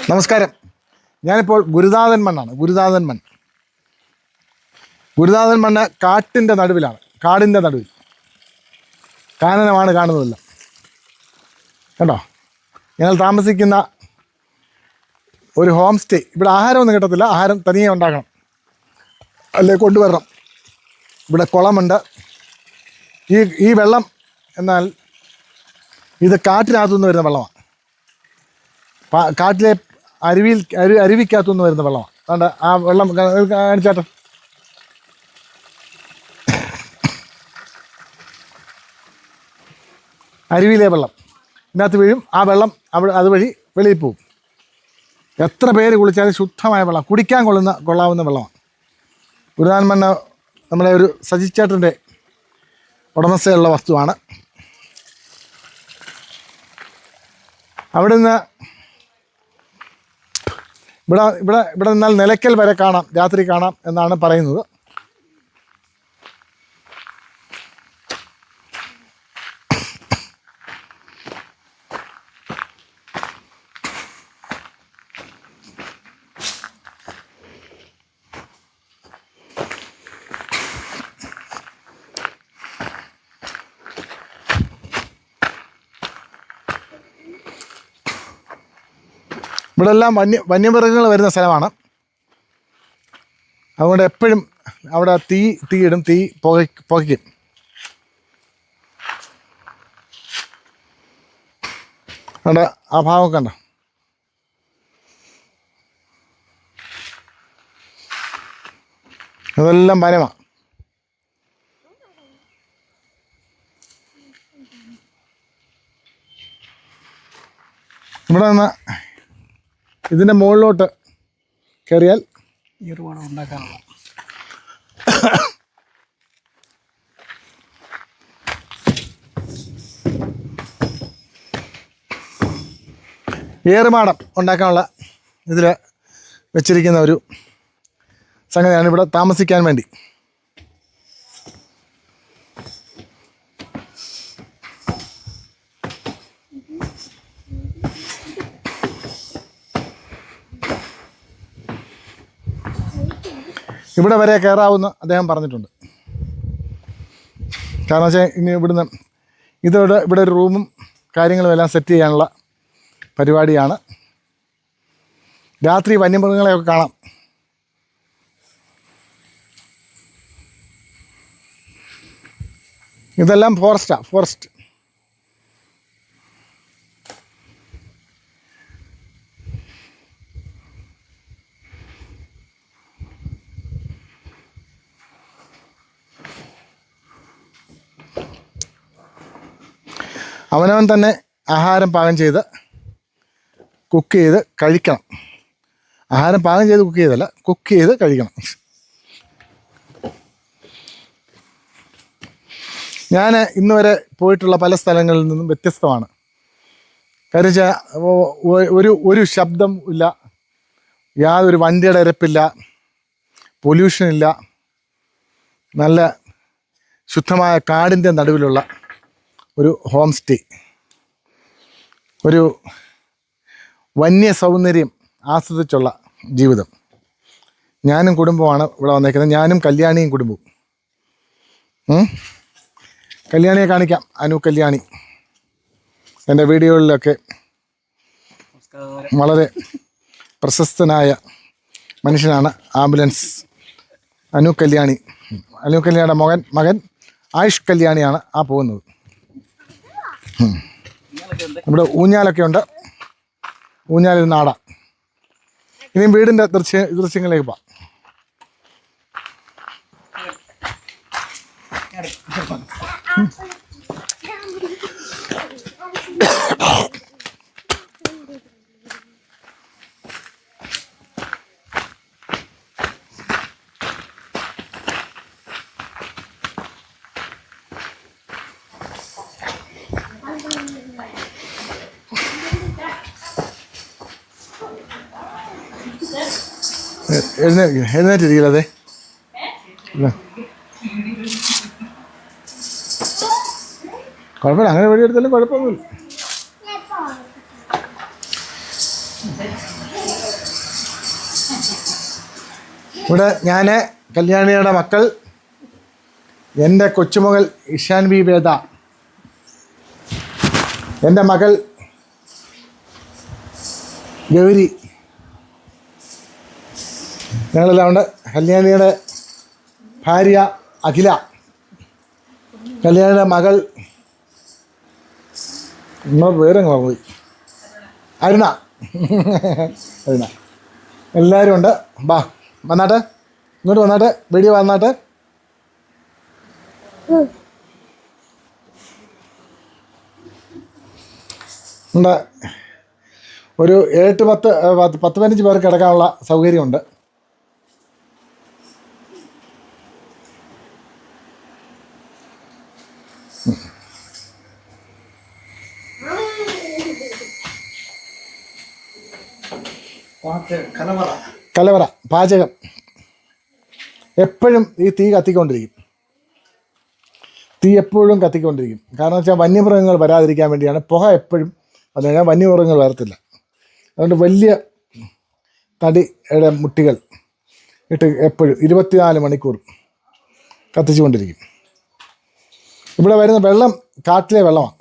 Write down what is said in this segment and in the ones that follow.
നമസ്കാരം. ഞാനിപ്പോൾ ഗുരുനാഥൻ മണ്ണാണ്. ഗുരുനാഥൻ മണ്ണ് കാട്ടിൻ്റെ നടുവിലാണ്. കാടിൻ്റെ നടുവിൽ കാനനമാണ് കാണുന്നതല്ല. കണ്ടോ, ഞങ്ങൾ താമസിക്കുന്ന ഒരു ഹോം സ്റ്റേ. ഇവിടെ ആഹാരമൊന്നും കിട്ടത്തില്ല, ആഹാരം തനിയെ ഉണ്ടാക്കണം, അല്ലേ കൊണ്ടുവരണം. ഇവിടെ കുളമുണ്ട്. ഈ വെള്ളം എന്നാൽ ഇത് കാട്ടിനകത്തുനിന്ന് വരുന്ന വെള്ളമാണ്. കാട്ടിലെ അരുവിക്കകത്തുനിന്ന് വരുന്ന വെള്ളമാണ്. അതുകൊണ്ട് ആ വെള്ളം കാണിച്ചാട്ടോ. അരുവിയിലെ വെള്ളം ഇതിനകത്ത് വീഴും. ആ വെള്ളം അതുവഴി വെളിയിൽ പോവും. എത്ര പേര് കുളിച്ചാലും ശുദ്ധമായ വെള്ളം, കുടിക്കാൻ കൊള്ളാവുന്ന വെള്ളമാണ്. ഗുരുനാഥൻ മണ്ണ് നമ്മുടെ ഒരു സജിച്ചേട്ടൻ്റെ ഉടമസ്ഥയുള്ള വസ്തുവാണ്. അവിടെ നിന്ന് ഇവിടെ നിന്നാൽ നിലയ്ക്കൽ വരെ കാണാം, രാത്രി കാണാം എന്നാണ് പറയുന്നത്. ഇവിടെ എല്ലാം വന്യമൃഗങ്ങൾ വരുന്ന സ്ഥലമാണ്. അതുകൊണ്ട് എപ്പോഴും അവിടെ തീയിടും, പുകയ്ക്കും. അവിടെ ആ ഭാവം കണ്ടോ. അതെല്ലാം വനമാണ്. ഇവിടെ നിന്ന് ഇതിൻ്റെ മുകളിലോട്ട് കയറിയാൽ ഈർവാണം ഉണ്ടാക്കാനുള്ള ഏറുമാടം ഉണ്ടാക്കാനുള്ള ഇതിൽ വെച്ചിരിക്കുന്ന ഒരു സംഗതിയാണ് ഇവിടെ താമസിക്കാൻ വേണ്ടി. ഇവിടെ വരെ കയറാവുന്ന അദ്ദേഹം പറഞ്ഞിട്ടുണ്ട്. കാരണം വെച്ചാൽ ഇനി ഇവിടെ ഒരു റൂമും കാര്യങ്ങളും എല്ലാം സെറ്റ് ചെയ്യാനുള്ള പരിപാടിയാണ്. രാത്രി വന്യമൃഗങ്ങളെയൊക്കെ കാണാം. ഇതെല്ലാം ഫോറസ്റ്റ്. അവനവൻ തന്നെ ആഹാരം പാകം ചെയ്ത് കുക്ക് ചെയ്ത് കഴിക്കണം. ആഹാരം പാകം ചെയ്ത് കുക്ക് ചെയ്തല്ല, കുക്ക് ചെയ്ത് കഴിക്കണം. ഞാൻ ഇന്ന് വരെ പോയിട്ടുള്ള പല സ്ഥലങ്ങളിൽ നിന്നും വ്യത്യസ്തമാണ്. കാര്യം വെച്ചാൽ ഒരു ശബ്ദം ഇല്ല, യാതൊരു വണ്ടിയുടെ ഇരപ്പില്ല, പൊല്യൂഷൻ ഇല്ല. നല്ല ശുദ്ധമായ കാടിൻ്റെ നടുവിലുള്ള ഒരു ഹോം സ്റ്റേ, ഒരു വന്യ സൗന്ദര്യം ആസ്വദിച്ചുള്ള ജീവിതം. ഞാനും കുടുംബമാണ് ഇവിടെ വന്നേക്കുന്നത്. ഞാനും കല്യാണിയും കുടുംബവും. കല്യാണിയെ കാണിക്കാം. അനു കല്യാണി എൻ്റെ വീഡിയോകളിലൊക്കെ വളരെ പ്രശസ്തനായ മനുഷ്യനാണ്. ആംബുലൻസ് അനു കല്യാണിയുടെ മകൻ ആയുഷ് കല്യാണിയാണ് ആ പോകുന്നത്. ഇവിടെ ഊഞ്ഞാലൊക്കെ ഉണ്ട്. ഊഞ്ഞാലൊരു നാട. ഇനിയും വീടിൻ്റെ ദൃശ്യങ്ങളിലേക്ക് പോവാം. എഴുന്നേറ്റിരിക്കില്ല. അതെ, കുഴപ്പമില്ല. അങ്ങനെ വെടിയെടുത്താലും കുഴപ്പമൊന്നുമില്ല. ഇവിടെ ഞാൻ, കല്യാണിയുടെ മക്കൾ, എൻ്റെ കൊച്ചുമകൾ ഇഷാൻ ബി വേദ, എൻ്റെ മകൾ ഗൗരി, ഞങ്ങളെല്ലാം ഉണ്ട്. കല്യാണിയുടെ ഭാര്യ അഖില, കല്യാണിയുടെ മകൾ നമ്മളെ പേരങ്ങ് പോയി, അരുണ. അരുണ, എല്ലാവരും ഉണ്ട്. ബാ, വന്നാട്ടെ, ഇങ്ങോട്ട് വന്നാട്ടെ, വീഡിയോ വന്നാട്ടെ. ഉണ്ട്, ഒരു 10-15 പേർക്ക് കിടക്കാനുള്ള സൗകര്യമുണ്ട്. കലവറ, പാചകം. എപ്പോഴും ഈ തീ കത്തിക്കൊണ്ടിരിക്കും, തീ എപ്പോഴും കത്തിക്കൊണ്ടിരിക്കും. കാരണം വെച്ചാൽ വന്യമൃഗങ്ങൾ വരാതിരിക്കാൻ വേണ്ടിയാണ്. പുക എപ്പോഴും വന്നു കഴിഞ്ഞാൽ വന്യമൃഗങ്ങൾ വരത്തില്ല. അതുകൊണ്ട് വലിയ തടിയുടെ മുട്ടികൾ ഇട്ട് എപ്പോഴും 24 മണിക്കൂർ കത്തിച്ചുകൊണ്ടിരിക്കും. ഇവിടെ വരുന്ന വെള്ളം കാട്ടിലെ വെള്ളമാണ്.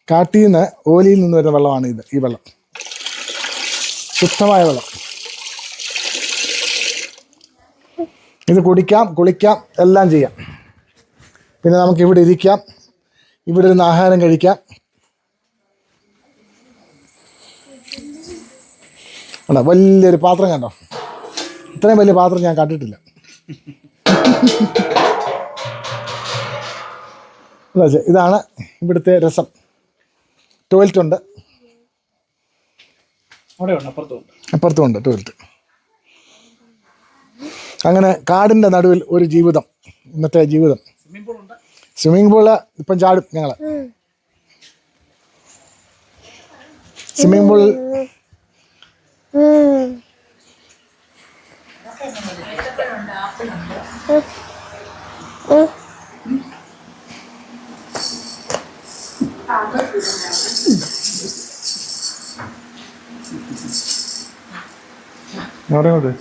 കാട്ടിൽ നിന്ന്, ഓലിയിൽ നിന്ന് വരുന്ന വെള്ളമാണ് ഇത്. ഈ വെള്ളം ശുദ്ധമായ വെള്ളം. ഇത് കുടിക്കാം, കുളിക്കാം, എല്ലാം ചെയ്യാം. പിന്നെ നമുക്ക് ഇവിടെ ഇരിക്കാം, ഇവിടെ ഇരുന്ന് ആഹാരം കഴിക്കാം. അല്ല, വലിയൊരു പാത്രം കണ്ടോ? ഇത്രയും വലിയ പാത്രം ഞാൻ കണ്ടിട്ടില്ല. ഇതാണ് ഇവിടുത്തെ രസം. ടോയ്ലറ്റ് ഉണ്ട്, അപ്പുറത്തുമുണ്ട് ടോയ്ലറ്റ്. അങ്ങനെ കാടിൻ്റെ നടുവിൽ ഒരു ജീവിതം, ഇന്നത്തെ ജീവിതം. സ്വിമ്മിംഗ് പൂള് ഇപ്പം ചാടും ഞങ്ങൾ. സ്വിമ്മിംഗ് പൂൾ എവിടെയോട്ട്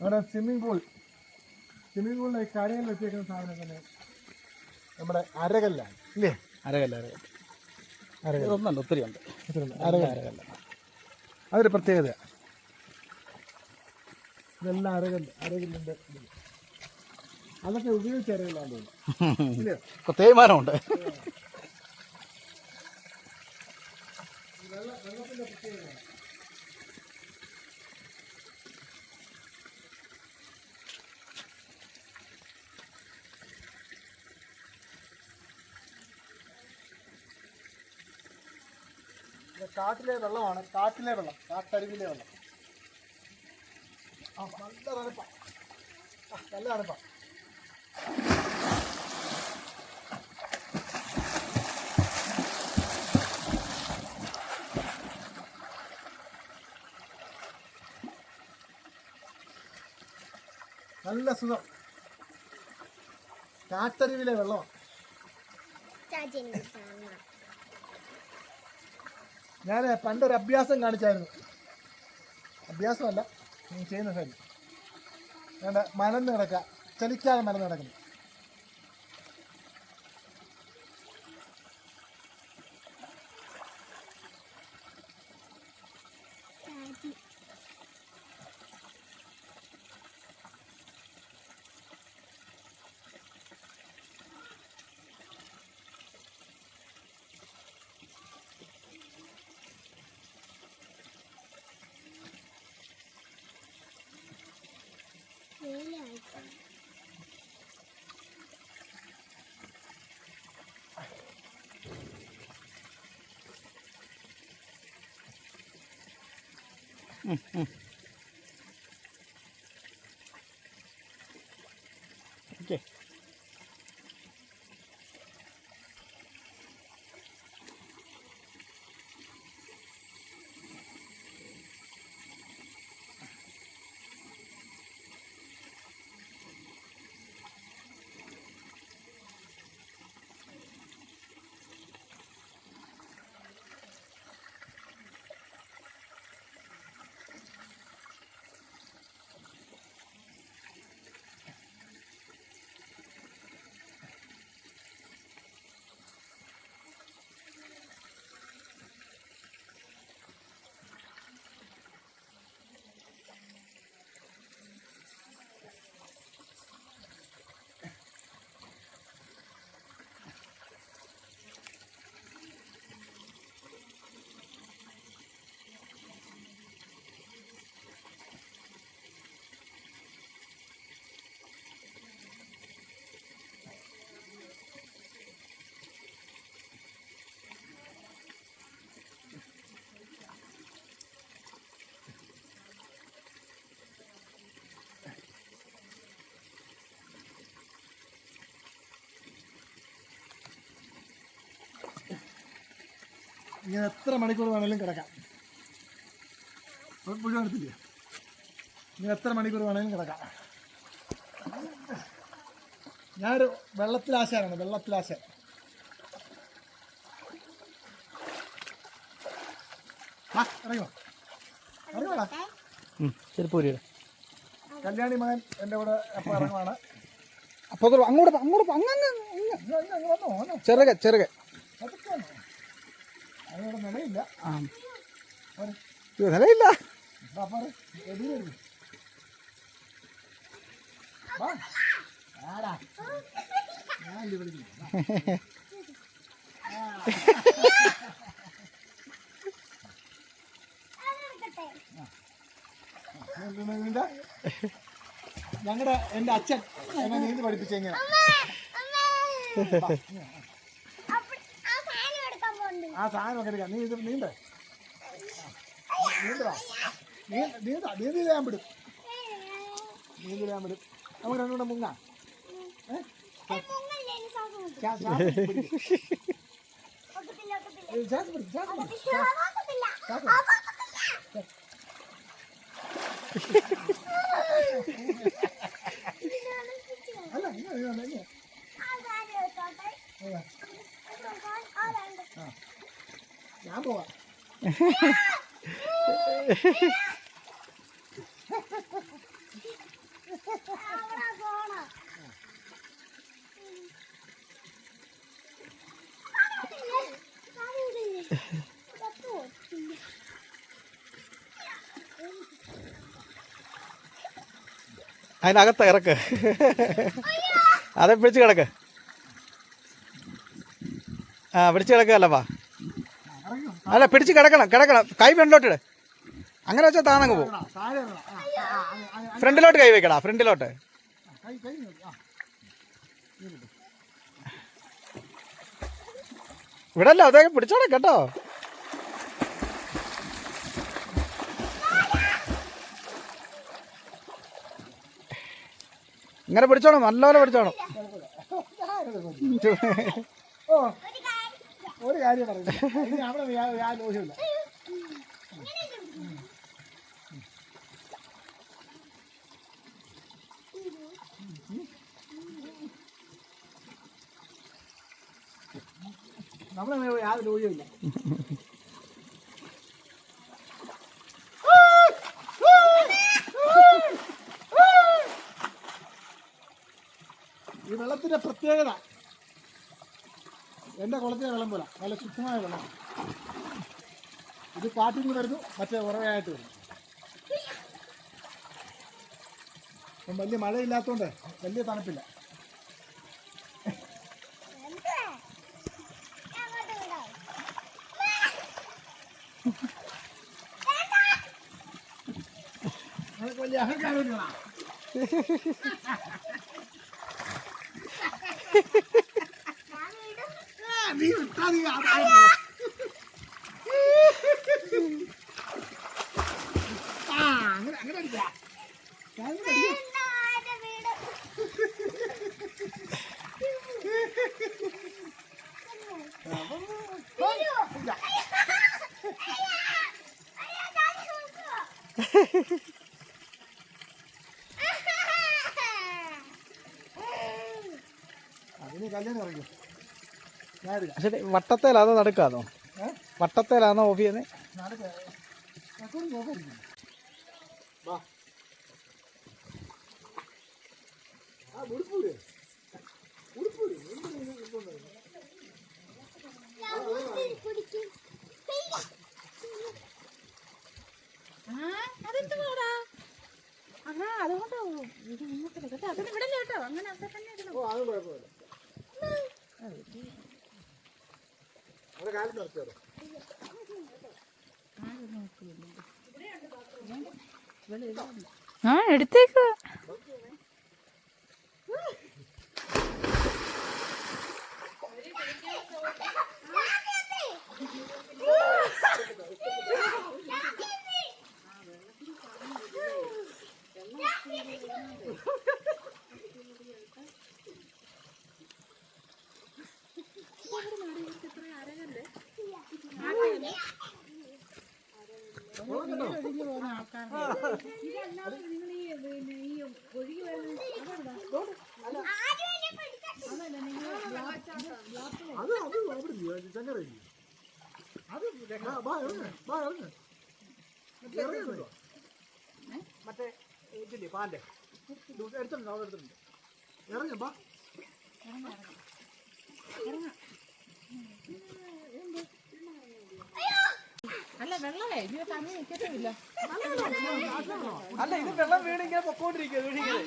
അവിടെ സ്വിമ്മിംഗ് പൂളിൻ്റെ കരയിൽ വെച്ചേക്കുന്ന സാധനം തന്നെ നമ്മുടെ അരകല്ലാണ് ഇല്ലേ? അരകല്ല ഒന്നുണ്ട്, ഒത്തിരി ഉണ്ട്. അരകല്ല അതൊരു പ്രത്യേകത. ഇതെല്ലാം അരകല്ലിൻ്റെ അതൊക്കെ ഉപയോഗിച്ച് അരകല്ലാന്ന് തോന്നുന്നു. തേയ്മാനമുണ്ട്. വെള്ളത്തിൻ്റെ പ്രത്യേകത. കാട്ടിലെ വെള്ളമാണ്, കാട്ടിലെ വെള്ളം, കാട്ടരുവിലെ വെള്ളം. നല്ല തണുപ്പാ, നല്ല തണുപ്പാ. നല്ല സുഖം. കാട്ടരുവിലെ വെള്ളമാണ്. ഞാൻ പണ്ടൊരു അഭ്യാസം കാണിച്ചായിരുന്നു. അഭ്യാസമല്ല, നീ ചെയ്യുന്ന കാര്യം. വേണ്ട, മലന്ന് കിടക്കുക, ചലിക്കാതെ മലന്ന് കിടക്കുന്നു. ഓക്കെ. ഇങ്ങനെ എത്ര മണിക്കൂർ വേണമെങ്കിലും കിടക്കാം. മുഴുവൻ എടുത്തില്ല. ഇങ്ങനെ എത്ര മണിക്കൂർ വേണമെങ്കിലും കിടക്കാം. ഞാനൊരു വെള്ളത്തിലാശാനാണ്, വെള്ളത്തിലാശാൻ. ആ ഇറങ്ങിയോ, ഇറങ്ങിയോടാ. ശരി പോരി. കല്യാണി മകൻ എൻ്റെ കൂടെ എപ്പോൾ ഇറങ്ങുവാണ്. അപ്പോൾ അങ്ങോട്ട് അങ്ങോട്ട് വന്നോ ചെറുകെ ചെറുകെ അതൊക്കെ വന്നോ. അതിനോട് നിലയില്ല. ആ നിലയില്ല. ഞങ്ങളുടെ എൻ്റെ അച്ഛൻ എന്നെ നീന്തി പഠിപ്പിച്ചെങ്ങനെ. ആ സാധനമൊക്കെ എടുക്കാം. നീ ഇത് നീന്തേ, നീന്തടാ, നീന്തി ഞാൻ വിടും, നീന്തി ഞാൻ വിടും. നമുക്ക് രണ്ടുകൂടെ മുങ്ങാം. അല്ല ഞാൻ പോവാ. അതിനകത്ത് ഇറക്ക്. അതെ പിടിച്ച് കിടക്ക്. ആ പിടിച്ച് കിടക്കല്ലപ്പാ. അല്ല പിടിച്ച് കിടക്കണം കിടക്കണം. കൈ ഫ്രണ്ടിലോട്ട്. അങ്ങനെ വെച്ചാൽ താന്നങ്ങ് പോകും. ഫ്രണ്ടിലോട്ട് കൈ വെക്കടാ, ഫ്രണ്ടിലോട്ട്. ഇവിടല്ലോ അതേ പിടിച്ചോളെ കേട്ടോ. ഇങ്ങനെ പിടിച്ചോണം, നല്ലപോലെ പിടിച്ചോണം. ഒരു കാര്യം പറയുന്നത് അവിടെ ദോഷമില്ല. നമ്മളെ യാതൊരു ദോഷമില്ല. ഈ വെള്ളത്തിൻ്റെ പ്രത്യേകത, എൻ്റെ കുളത്തിലെ വെള്ളം പോലെ നല്ല ശുദ്ധമായ വെള്ളം. ഇത് കാട്ടിൽ നിന്ന് വരുന്നു, മറ്റേ ഉറവയായിട്ട് വരുന്നു. അപ്പം വലിയ മഴയില്ലാത്തതുകൊണ്ട് വലിയ തണുപ്പില്ല. നമുക്ക് വലിയ അഹങ്കാരമില്ല. നീ വിട്ടാ നീ അതിന് കല്യാണം ഇറങ്ങി ഞാൻ എടുക്കാം. ശരി, വട്ടത്തേലാണോ നടുക്കാന്നോ? വട്ടത്തേലാണോ ഓഫ് ചെയ്യുന്നത്? ആ എടുത്തേക്ക്. മറ്റേ ഇതില്ലേ പാൻ്റെ എടുത്തിട്ടുണ്ടോ? അവിടെ എടുത്തിട്ടുണ്ട്. ഇറങ്ങാ അല്ല വെള്ളമേ ഇതിന് തങ്ങി നിൽക്കത്തില്ല. അല്ല, ഇത് വെള്ളം വീണ് ഇങ്ങനെ പൊക്കോണ്ടിരിക്കുക വീണിങ്ങനെ.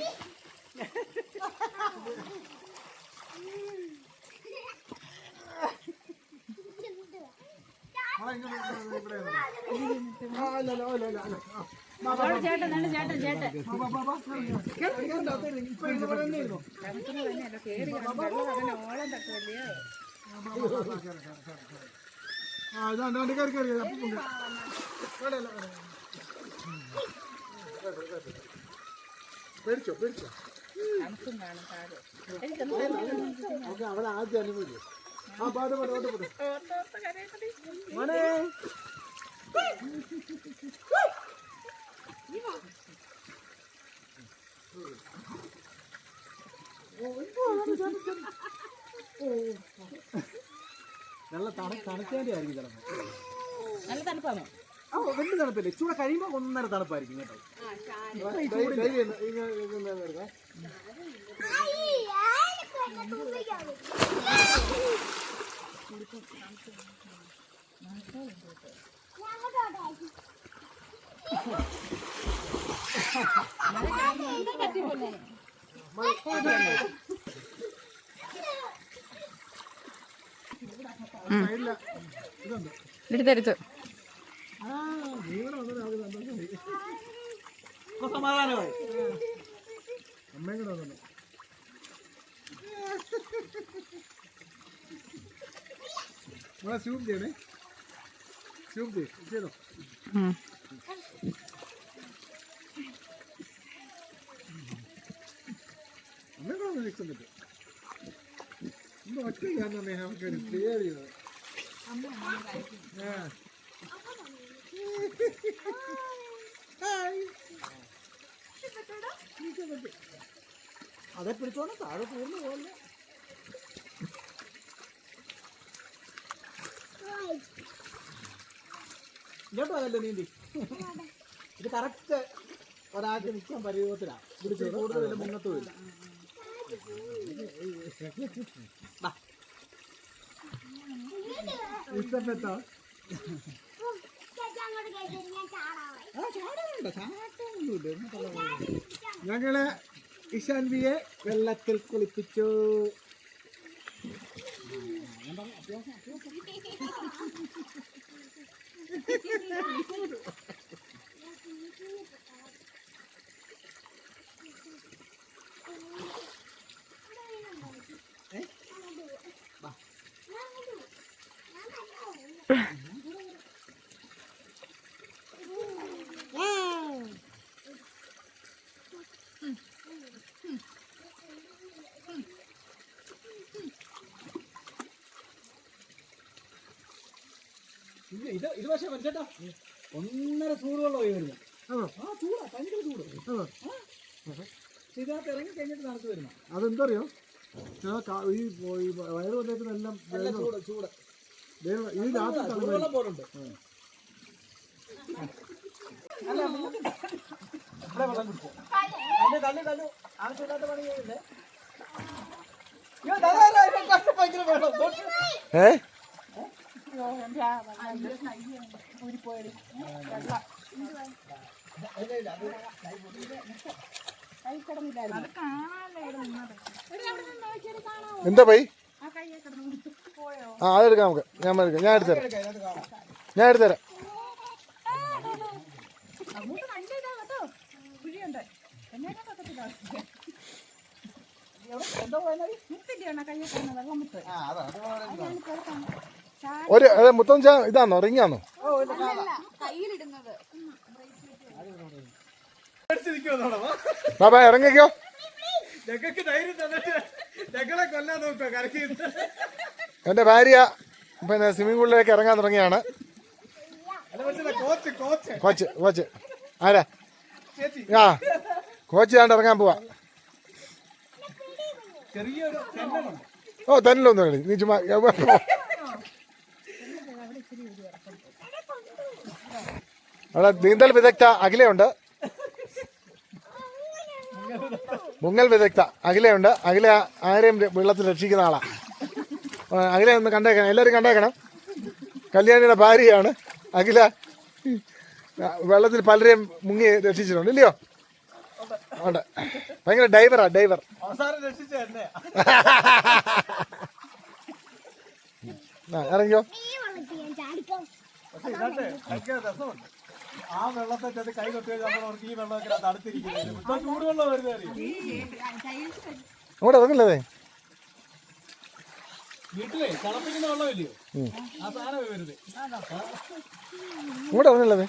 ചേട്ടൻ ചേട്ടൻ ചേട്ടൻ കേറി വെള്ളം അങ്ങനെ ഓളം തട്ടില്ലയോ. പേടിച്ചോ പേടിച്ചോ തണുപ്പും കാണും താഴെ. അവിടെ ആദ്യം അനുഭവിക്കും. ആ പാട്ട് പാട്ട് പാട്ട് പാട്ട് മോനെ നല്ല തണുക്കേണ്ടി ആയിരിക്കും ചിലപ്പോൾ. നല്ല തണുപ്പാണോ? ആ, വലിയ തണുപ്പില്ല. ചൂടെ കഴിയുമ്പോൾ ഒന്നര തണുപ്പായിരിക്കും കേട്ടോ. എടുത്തെടുത്തു. സമാധാനമായി. അമ്മയും കൂടെ വന്നു. സൂം ചെയ്യണേ, സൂം ചെയ്തോ. അമ്മയും കൂടെ വന്ന് നിൽക്കാൻ പറ്റും. ഇന്ന് ഒറ്റ ഞാൻ തന്നെ നമുക്ക് പേര് ചെയ്തത്. അതെ, പിടിച്ചോണം. താഴെ പൂർണ്ണ പോലെ ഇങ്ങോട്ടോ അതല്ലേ നീന്തി. ഇത് കറക്റ്റ് ഒരാൾക്ക് നിൽക്കാൻ പരിയോഗത്തിലാണ്. പിടിച്ച് കൂടുതൽ മുന്നത്തും ഇല്ല. ഇഷ്ടപ്പെട്ടോ? ഞങ്ങള് ഇഷാൻവിയെ വെള്ളത്തിൽ കുളിപ്പിച്ചു. ഇത് പക്ഷേ മനസ്സിലാ 1.5 ചൂടുവെള്ളമായി വരുന്നത്. അതോ ആ ചൂടാ, ഭയങ്കര ചൂട്. അതോ ഇതിനകത്ത് ഇറങ്ങി കഴിഞ്ഞിട്ട് തണുത്ത് വരുന്ന അതെന്തോ അറിയോ ഈ വയറ് വന്നേക്കുന്നെല്ലാം നല്ല ചൂട് ചൂട് ഈ രാത്രി തണുപ്പ് ചൂടുവെള്ളം പോലുണ്ട്. അല്ല ഇവിടെ വെള്ളം കുടിച്ചോ. കല്ലു ആവശ്യമില്ലാത്ത പണി ചെയ്യില്ലേ. ഭയങ്കര വെള്ളം ഏ എന്താ പൈ ആ അതെടുക്കാം നമുക്ക് ഞാൻ എടുത്തുതരാം ഞാൻ എടുത്തുതരാം ഒരു മുത്തം ഇതാണോ റിങ്ങാണോ ബാബാ ഇറങ്ങിക്കോ ഞങ്ങൾക്ക് ധൈര്യം തന്നിട്ട് ഞങ്ങളെ കൊല്ലാൻ നോക്കുക കരക്കി. എൻ്റെ ഭാര്യ പിന്നെ സ്വിമ്മിംഗ് പൂളിലേക്ക് ഇറങ്ങാൻ തുടങ്ങിയാണ്. കോച്ച് കോച്ച് ആരാ ആ കോച്ച് താണ്ട് ഇറങ്ങാൻ പോവാ. ചെറിയൊരു ഓ തന്നിലൊന്നും കളി നീ ചുമ്മാ അവിടെ നീന്തൽ വിദഗ്ധ അഖിലയുണ്ട്. മുങ്ങൽ വിദഗ്ധ അഖിലയുണ്ട്. അഖില ആരെയും വെള്ളത്തിൽ രക്ഷിക്കുന്ന ആളാ. അഖില ഒന്ന് കണ്ടേക്കണം, എല്ലാവരും കണ്ടേക്കണം. കല്യാണിയുടെ ഭാര്യയാണ് അഖില. വെള്ളത്തിൽ പലരെയും മുങ്ങി രക്ഷിച്ചിട്ടുണ്ട് ഇല്ലയോ? ഉണ്ട്. ഭയങ്കര ഡൈവറാ ഡൈവർ. ഇറങ്ങിയോ ആ വെള്ളത്തെ ചെന്ന് കൈ കൊട്ടി നമ്മളവർക്ക് ഈ വെള്ളമൊക്കെ തടുത്തിരിക്കുന്നത് ചൂടുവെള്ളം വരുന്നത് അങ്ങോട്ട് ഇറങ്ങില്ലേ? വീട്ടിലേ തിളപ്പിക്കുന്ന വെള്ളമില്ലയോ ആ സാധനം വരുന്നത് അങ്ങോട്ട് ഇറങ്ങില്ലേ?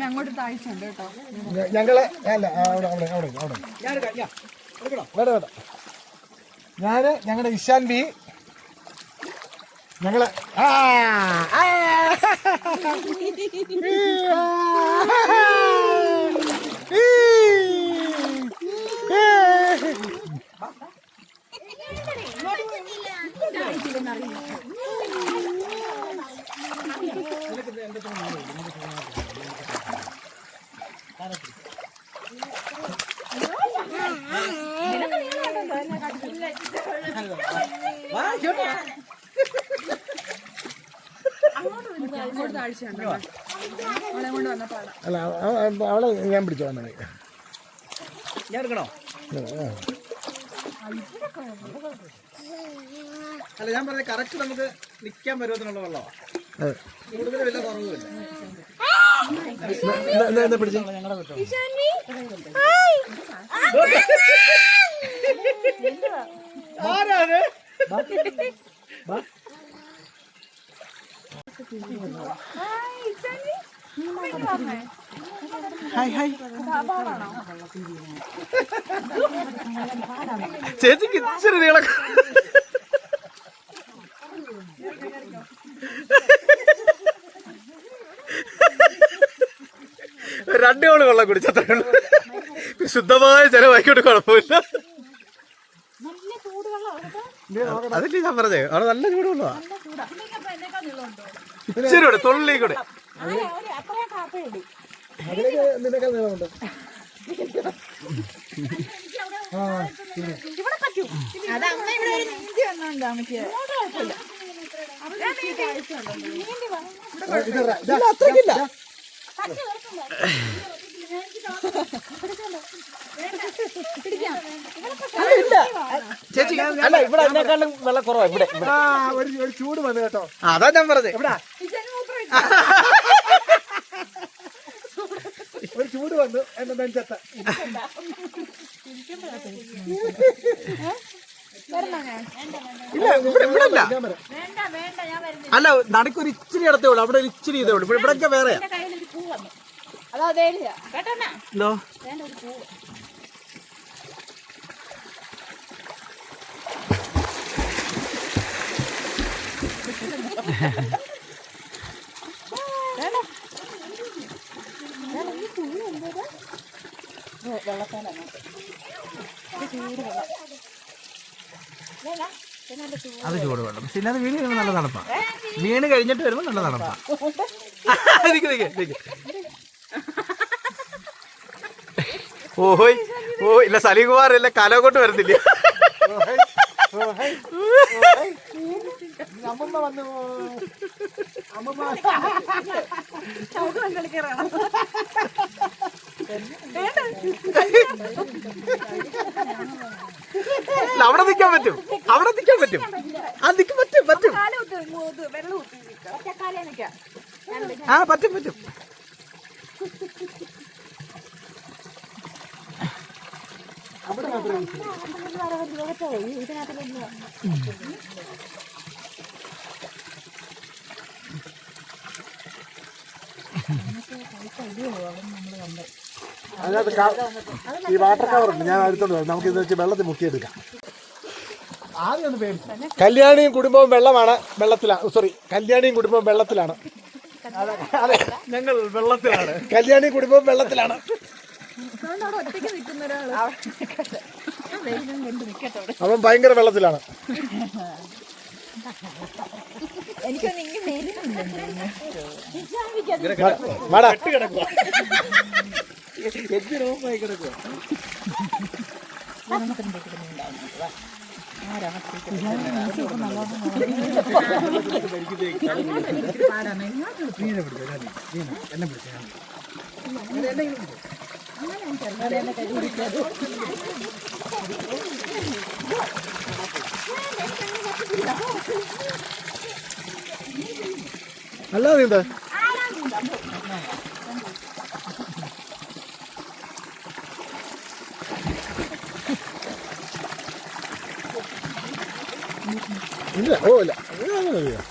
അങ്ങോട്ട് താഴ്ചയുണ്ട് കേട്ടോ. ഞങ്ങളെ അല്ല അവിടെ അവിടെ അവിടെ അവിടെ വേണ്ട വേണ്ട ഞാന് ഞങ്ങളുടെ ഇഷാൻ ബി ഞങ്ങള് അല്ല അവളെ ഞാൻ പിടിച്ചോ വന്നത്. ഞാൻ എടുക്കണോ? അല്ല ഞാൻ പറഞ്ഞത് കറക്റ്റ് നമുക്ക് നിൽക്കാൻ പരുവത്തിനുള്ള വെള്ളമാണ്. കൂടുതൽ വില കുറവുമില്ല. പിടിച്ചു ആരാണ്? ഹായ് ഹായ് ചേച്ചിക്ക് ഇച്ചിരി നീളക്ക രണ്ടു കോള് വെള്ളം കുടിച്ചത്രേ ഉള്ളൂ. ശുദ്ധമായ ചെലവായിക്കോട്ട് കുഴപ്പമില്ല. അതല്ലേ ഞാൻ പറഞ്ഞേ അവിടെ നല്ല ചൂടുള്ളതാ. ഇച്ചിരി കൂടെ തുള്ളി കൂടെ നിനക്ക് നീളമുണ്ട്. അത്രക്കില്ല. ചേച്ചി അല്ല ഇവിടെ അതിനേക്കാളും വെള്ളം കുറവാ. ഇവിടെ ഒരു ചൂട് വന്നു കേട്ടോ. അതാ ഞാൻ പറഞ്ഞത്. ഒരു ചൂട് വന്നു എന്റെ നെഞ്ചത്ത. ഇല്ല ഇവിടെ ഇവിടെ ഇല്ല. അല്ല നടുക്കൊരു ഇച്ചിരി ഇടത്തേ ഉള്ളൂ. അവിടെ ഒരു ഇച്ചിരി ഇതേ ഉള്ളൂ. ഇവിടെയൊക്കെ വേറെയാ. ഹലോ അത് ചൂട് വെള്ളം. പിന്നെ അത് വീണ് കഴിയുമ്പോൾ നല്ല തണുപ്പാണ്. വീണ് കഴിഞ്ഞിട്ട് വരുമ്പോൾ നല്ല തണുപ്പാണ്. ഓഹോയ് ഓ ഇല്ല, സലീകുമാർ ഇല്ല, കലോകൊണ്ട് വരുന്നില്ല. അമ്മമ്മ വന്നു. അമ്മമ്മ അവിടെ നിൽക്കാൻ പറ്റും, അവിടെ നിൽക്കാൻ പറ്റും, അത് പറ്റും പറ്റും. ആ പറ്റും പറ്റും. അതിനകത്ത് ഈ വാട്ടർ കവറുണ്ട്, ഞാൻ അടുത്തോണ്ട് വരാം. നമുക്ക് ഇത് വെച്ച് വെള്ളത്തിൽ മുക്കിയെടുക്കാം. ആദ്യം ഒന്ന് പേടിച്ചു. കല്യാണിയും കുടുംബവും വെള്ളമാണ്, വെള്ളത്തിലാണ്. സോറി, കല്യാണിയും കുടുംബവും വെള്ളത്തിലാണ്. ഞങ്ങൾ വെള്ളത്തിലാണ്. കല്യാണിയും കുടുംബവും വെള്ളത്തിലാണ്. അവൻ ഭയങ്കര വെള്ളത്തിലാണ്. വാടാ കിടക്കുക, എഞ്ചിനോഫായി കിടക്കുക. നല്ല നീന്ത. ഇല്ല, ഓ ഇല്ല, അങ്ങനെ ചെയ്യാം.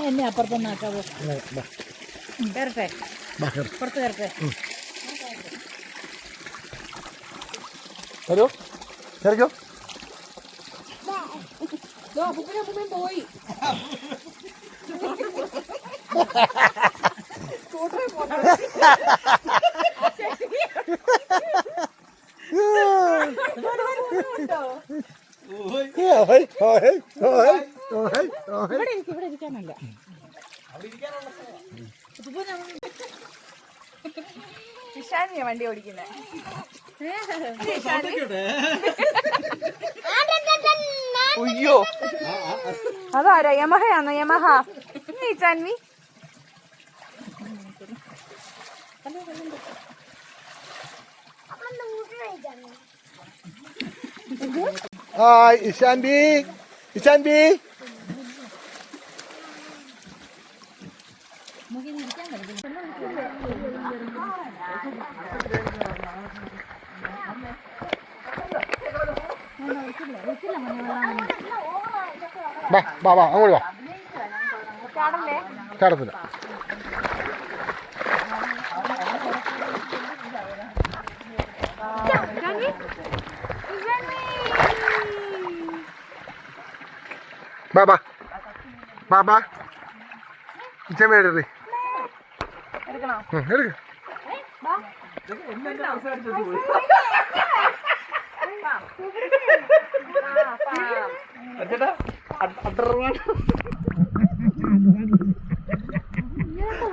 എന്നെ അപ്പുറത്തൊന്നാക്കാവോ? കയറട്ടെ, പുറത്ത് കയറട്ടെ. ഹലോ, കയറിക്കോ. പോയി ഇവിടെ ഇരിക്കാനല്ല. ഇഷാനിയാ വണ്ടി ഓടിക്കുന്നത്. അയ്യോ, അതാരാ? യമഹയാണോ? യമഹ ചാൻവി. ഹായ് ഇഷാൻ ബി, ഇഷാൻ ബി. വാ വാ വാ, അങ്ങോട്ട് വാ. ചാടത്തില്ല. ബാ ബാ ബാ ബാ. ചെമ്മേടി എടുക്ക.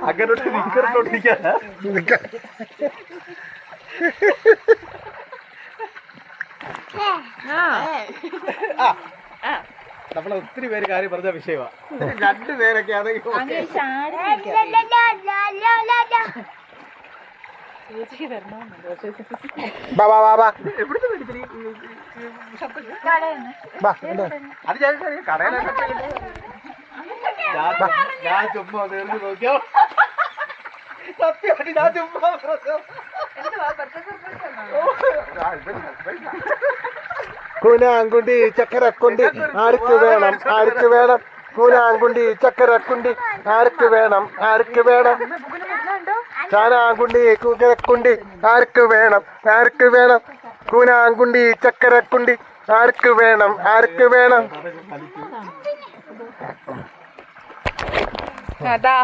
അങ്ങനോട്ട് നിക്കറിട്ടോണ്ടിരിക്കാ. നമ്മളെ ഒത്തിരി പേര് കാര്യം പറഞ്ഞ വിഷയമാണ്. രണ്ടുപേരൊക്കെ ആണെങ്കിൽ ഞാൻ ചുമ്മാ നേർന്ന് നോക്കിയോ. സത്യമായിട്ട് ഞാൻ ചുമ്മാ കൂനാങ്കുണ്ടി ചക്കരക്കുണ്ടി ആർക്ക് വേണം ആർക്ക് വേണം കൂനാങ്കുണ്ടി ചക്കരക്കുണ്ടി ആർക്ക് വേണം ആർക്ക് വേണം ചാനാങ്കുണ്ടി കുക്കരക്കുണ്ടി ആർക്ക് വേണം ആർക്ക് വേണം കൂനാങ്കുണ്ടി ചക്കരക്കുണ്ടി ആർക്ക് വേണം ആർക്ക് വേണം. അതാ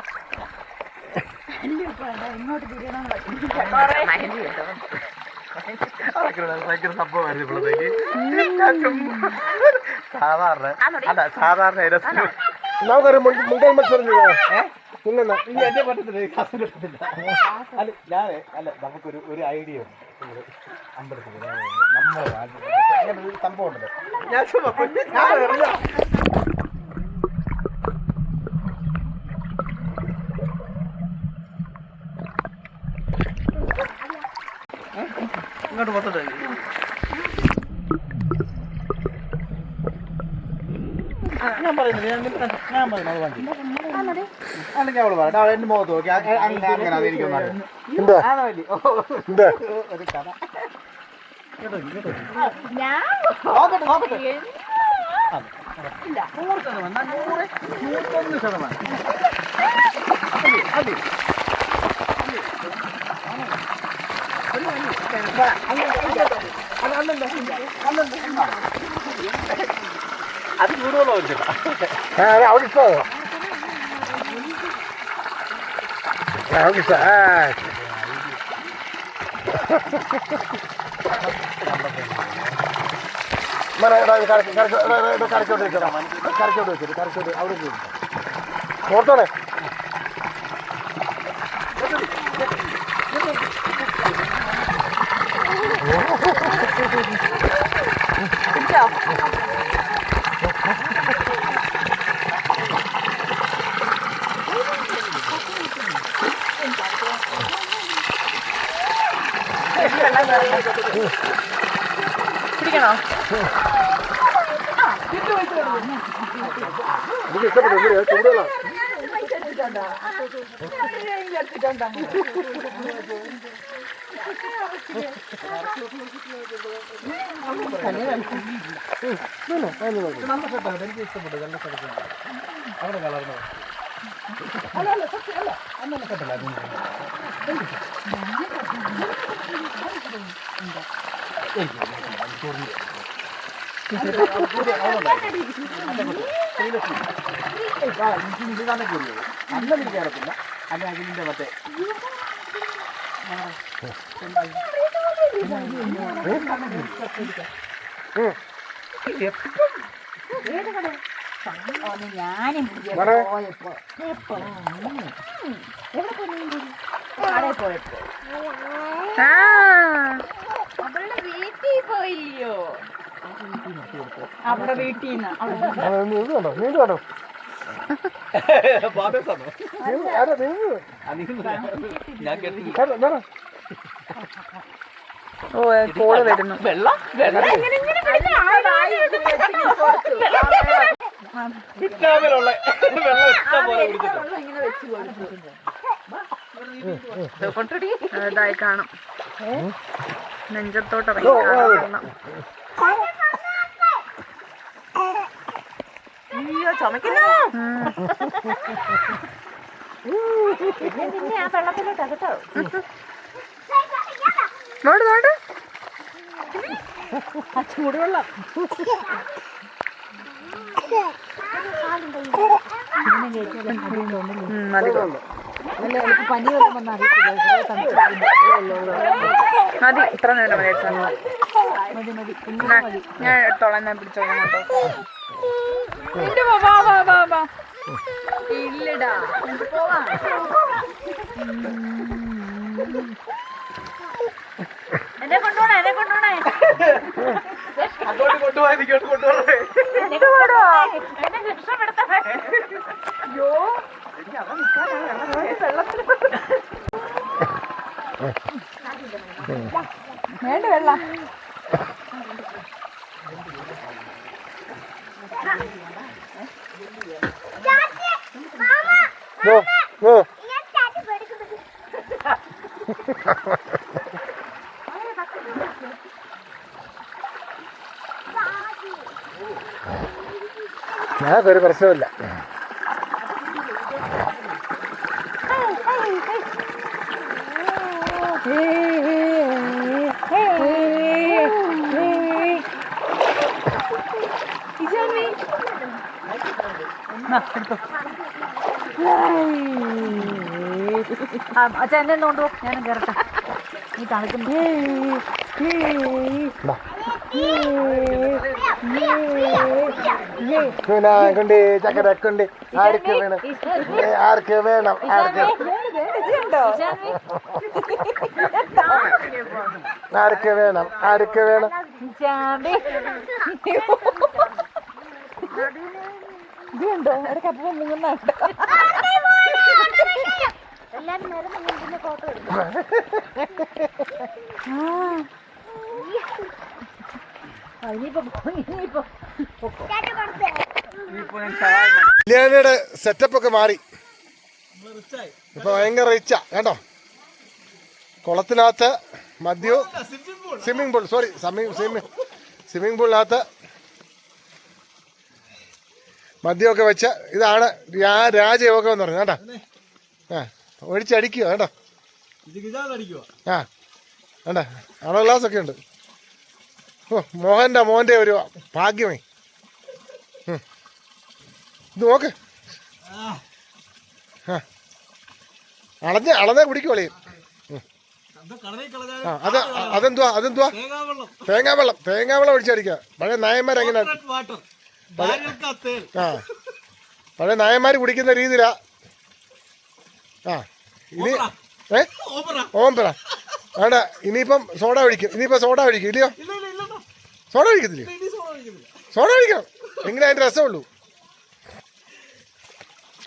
നമുക്കൊരു മുണ്ടൽ മത്സരം എന്റെ പറ്റത്തില്ല അല്ല ഞാൻ അല്ല നമുക്കൊരു ഐഡിയ ഉണ്ട് അമ്പലത്തിൽ നമ്മളെ അങ്ങനെ ഒരു സംഭവം ഉണ്ടല്ലോ ഞാൻ ഇങ്ങോട്ട് മൊത്തം ഞാൻ പറയുന്നത് ഞാൻ പറയുന്നത് അല്ലെങ്കിൽ അവള് പറയട്ടെ അവൾ എന്റെ മുഖത്ത് നോക്കി അങ്ങനെ അതെനിക്കൊന്നും അറിയാം ഒരു കഥ നോക്കട്ടെ നോക്കട്ടെ 100% 100%. അത് കൂടുതലോ കരച്ചോട്ട് വെച്ചിട്ട് അവിടെ ഓർത്തോടെ പിടിക്കണോ? എനിക്ക് ഇഷ്ടപ്പെട്ടു കൂടുതലാണ്. എനിക്ക് ഇഷ്ടപ്പെട്ടു നല്ല സ്ഥലത്ത് അവിടെ കളർന്നു അല്ല അല്ല സത്യം അല്ല അന്നല്ല കേട്ടല്ല അന്ന എനിക്ക് കയറത്തില്ല അല്ല അഖിലിന്റെ മറ്റേ ഞാനും പോയപ്പോ അവളുടെ വീട്ടിൽ പോയില്ലയോ? അവിടെ വീട്ടിൽ നിന്ന് ഓ കോള് വരുന്നു. ഇതായി കാണും നെഞ്ചത്തോട്ട് ഇറങ്ങി അയ്യോ ചുമക്കുന്നു. പിന്നെ ആ വെള്ളത്തിലോട്ട് അകട്ടോ നോട് നോട് ആ ചൂടുവെള്ളം മതി പനി വന്ന അറിയത്തില്ല. മതി ഇത്ര നേരം മതി. ഞാൻ എടുത്തോളാം. ഞാൻ പിടിച്ചോളാം കേട്ടോ. ഇല്ലടാ പോവാ. എന്നെ കൊണ്ടുപോണേ എന്നെ രക്ഷപ്പെടുത്തേ. അയ്യോ വെള്ളത്തിൽ വേണ്ട വെള്ളം അതൊരു പ്രശ്നമില്ല. അച്ഛൻ എന്നെ കൊണ്ടു ഞാനും കയറട്ടെ. നീ തണുക്കുന്നു. കൊണ്ട് ചക്കരക്കുണ്ട് ആർക്ക് വേണം ആർക്ക് വേണം ആർക്ക് ആർക്ക് വേണം ആർക്ക് വേണം. ഇതുണ്ടോ ഇടയ്ക്ക് അപ്പം മുങ്ങുന്നുണ്ടോ? കല്യാണിയുടെ സെറ്റപ്പ് ഒക്കെ മാറി. ഇപ്പൊ ഭയങ്കര റിച്ചാ കേട്ടോ. കുളത്തിനകത്ത് മദ്യവും സ്വിമ്മിംഗ് പൂൾ സ്വിമ്മിംഗ് പൂളിനകത്ത് മദ്യമൊക്കെ വെച്ച് ഇതാണ് രാജയോഗം എന്ന് പറഞ്ഞു കേട്ടോ. ആ ഒഴിച്ചടിക്കുക കേട്ടോ. ആ വേണ്ട അണ ഗ്ലാസ് ഒക്കെ ഉണ്ട്. ഓ മോൻ്റെ ഒരു ഭാഗ്യമേ. ഇത് നോക്ക്. ആ അളന്നേ കുടിക്കുവളേ. അതെന്തുവാ തേങ്ങാവെള്ളം ഒഴിച്ചടിക്കുക. പഴയ നായന്മാർ എങ്ങനെ പഴയ നായന്മാർ കുടിക്കുന്ന രീതിയിലാ. ആ ഇനി ഓമ്പറ വേണ്ട. ഇനിയിപ്പം സോഡ ഒഴിക്കും ഇല്ലയോ? സോഡ ഒഴിക്കത്തില്ലയോ? സോഡ ഒഴിക്കണം എങ്ങനെ അതിൻ്റെ രസമുള്ളൂ.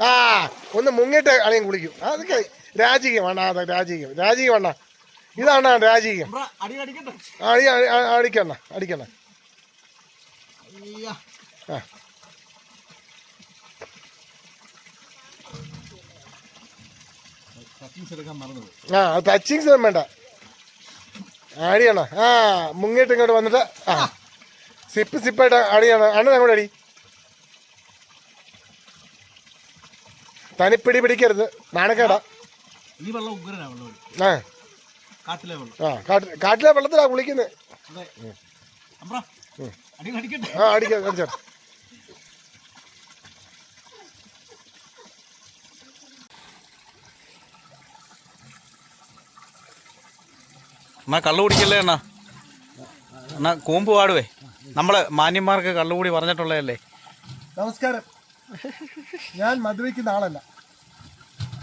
ആ ഒന്ന് മുങ്ങിട്ട് അളിയും കുളിക്കും. അതൊക്കെ രാജകീയം വേണ്ട. ഇതാണ് രാജകീയം. അടിക്കണ്ട. ആ ടച്ചിങ്സ് ഒന്നും വേണ്ട. അടിയണ. ആ മുങ്ങിട്ട് ഇങ്ങോട്ട് വന്നിട്ട് ആ സിപ്പായിട്ട് അടിയാണ്. അണ്ണൻ അങ്ങോട്ട് അടി. തനിപ്പിടി പിടിക്കരുത്, നാണക്കേടാ. ആ കാട്ടിലെ വെള്ളത്തിലാ കുളിക്കുന്നത്. ആ അടിച്ചോ. എന്നാ കള്ളു കുടിക്കല്ലേ എന്നാ കൂമ്പ് പാടുവേ. നമ്മള് മാന്യന്മാർക്ക് കള്ളുകൂടി പറഞ്ഞിട്ടുള്ളതല്ലേ. നമസ്കാരം. ഞാൻ മദ്യപിക്കുന്ന ആളല്ല.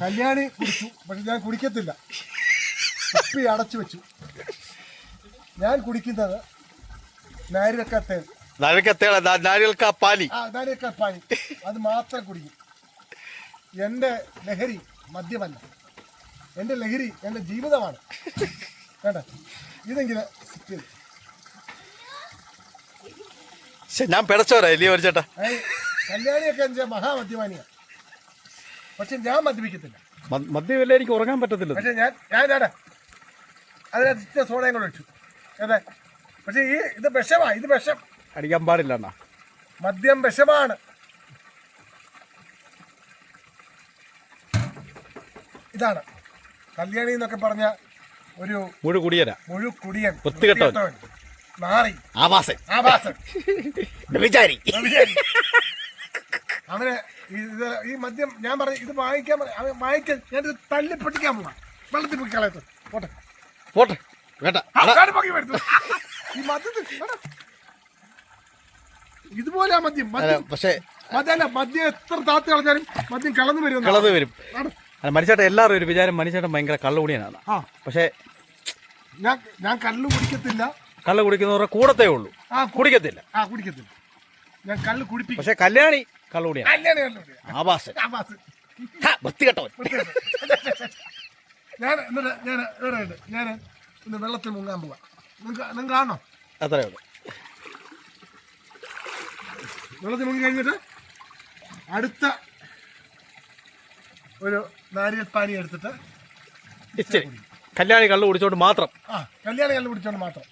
കല്യാണി കുടിച്ചു, പക്ഷെ ഞാൻ കുടിക്കത്തില്ല. കുപ്പി അടച്ചു വെച്ചു. ഞാൻ കുടിക്കുന്നത് നാരികത്തേൾ. നാരികൽക്കാപ്പാലി അത് മാത്രം കുടിക്കും. എൻ്റെ ലഹരി മദ്യമല്ല. എൻ്റെ ലഹരി എൻ്റെ ജീവിതമാണ്. കേട്ടോ, ഇതെങ്കിലും ഞാൻ പിടച്ചോരാ ഇല്ലയോ ഒരു ചേട്ടാ. കല്യാണിയൊക്കെ എൻ്റെ മഹാമദ്യപാനിയാണ്. പക്ഷെ ഞാൻ മദ്യപിക്കത്തില്ല. മദ്യമില്ല, എനിക്ക് ഉറങ്ങാൻ പറ്റത്തില്ല. പക്ഷെ ഞാൻ അതിനകത്ത് സോഡയും കൂടെ വെച്ചു. അതെ, പക്ഷെ ഇത് വിഷമാണ്. ഇത് വിഷം അടിക്കാൻ പാടില്ല എന്നാ. മദ്യം വിഷമാണ്. ഇതാണ് കല്യാണി എന്നൊക്കെ പറഞ്ഞ ഒരു മുഴുകുടിയൻ, വൃത്തികെട്ടവൻ, നാറി, ആവാസൻ. അവന് ഈ മദ്യം ഞാൻ പറഞ്ഞു ഇത് വാങ്ങിക്കാൻ ഞാനിത് തല്ലി പൊട്ടിക്കാൻ പോവാ. വെള്ളത്തിൽ പൊക്കി കളയത്തു. പോട്ടെ ഈ മദ്യത്തിൽ ഇതുപോലെ ആ മദ്യം പക്ഷേ മദ്യം എത്ര താത്ത് കളഞ്ഞാലും മദ്യം കളന്നു വരും. മനുഷ്യട്ട എല്ലാവരും ഒരു വിചാരം മനുഷ്യട്ടൻ ഭയങ്കര കള്ളുകുടിയനാണ്. പക്ഷെ ഞാൻ കള്ളു കുടിക്കത്തില്ല. കള്ളു കുടിക്കുന്നവരുടെ കൂടത്തേ ഉള്ളൂ, കുടിക്കത്തില്ല. ഞാൻ കള്ളു കുടിപ്പിക്കും. പക്ഷെ കല്യാണി കള്ളുകുടിയാണ്. ആവാസൻ, വൃത്തികെട്ടവൻ. ഞാൻ ഇന്ന് വെള്ളത്തിൽ മുങ്ങാൻ പോവാം. നിങ്ങൾക്ക് കാണോ? അത്രേ ഉള്ളൂ. വെള്ളത്തിൽ മുങ്ങി കഴിഞ്ഞിട്ട് അടുത്ത ഒരു നാരിയൽ പാനി എടുത്തിട്ട് ഇച്ചിരി കല്യാണി കള്ളു കുടിച്ചോണ്ട് മാത്രം. കല്യാണി കള്ളു കുടിച്ചോണ്ട് മാത്രം.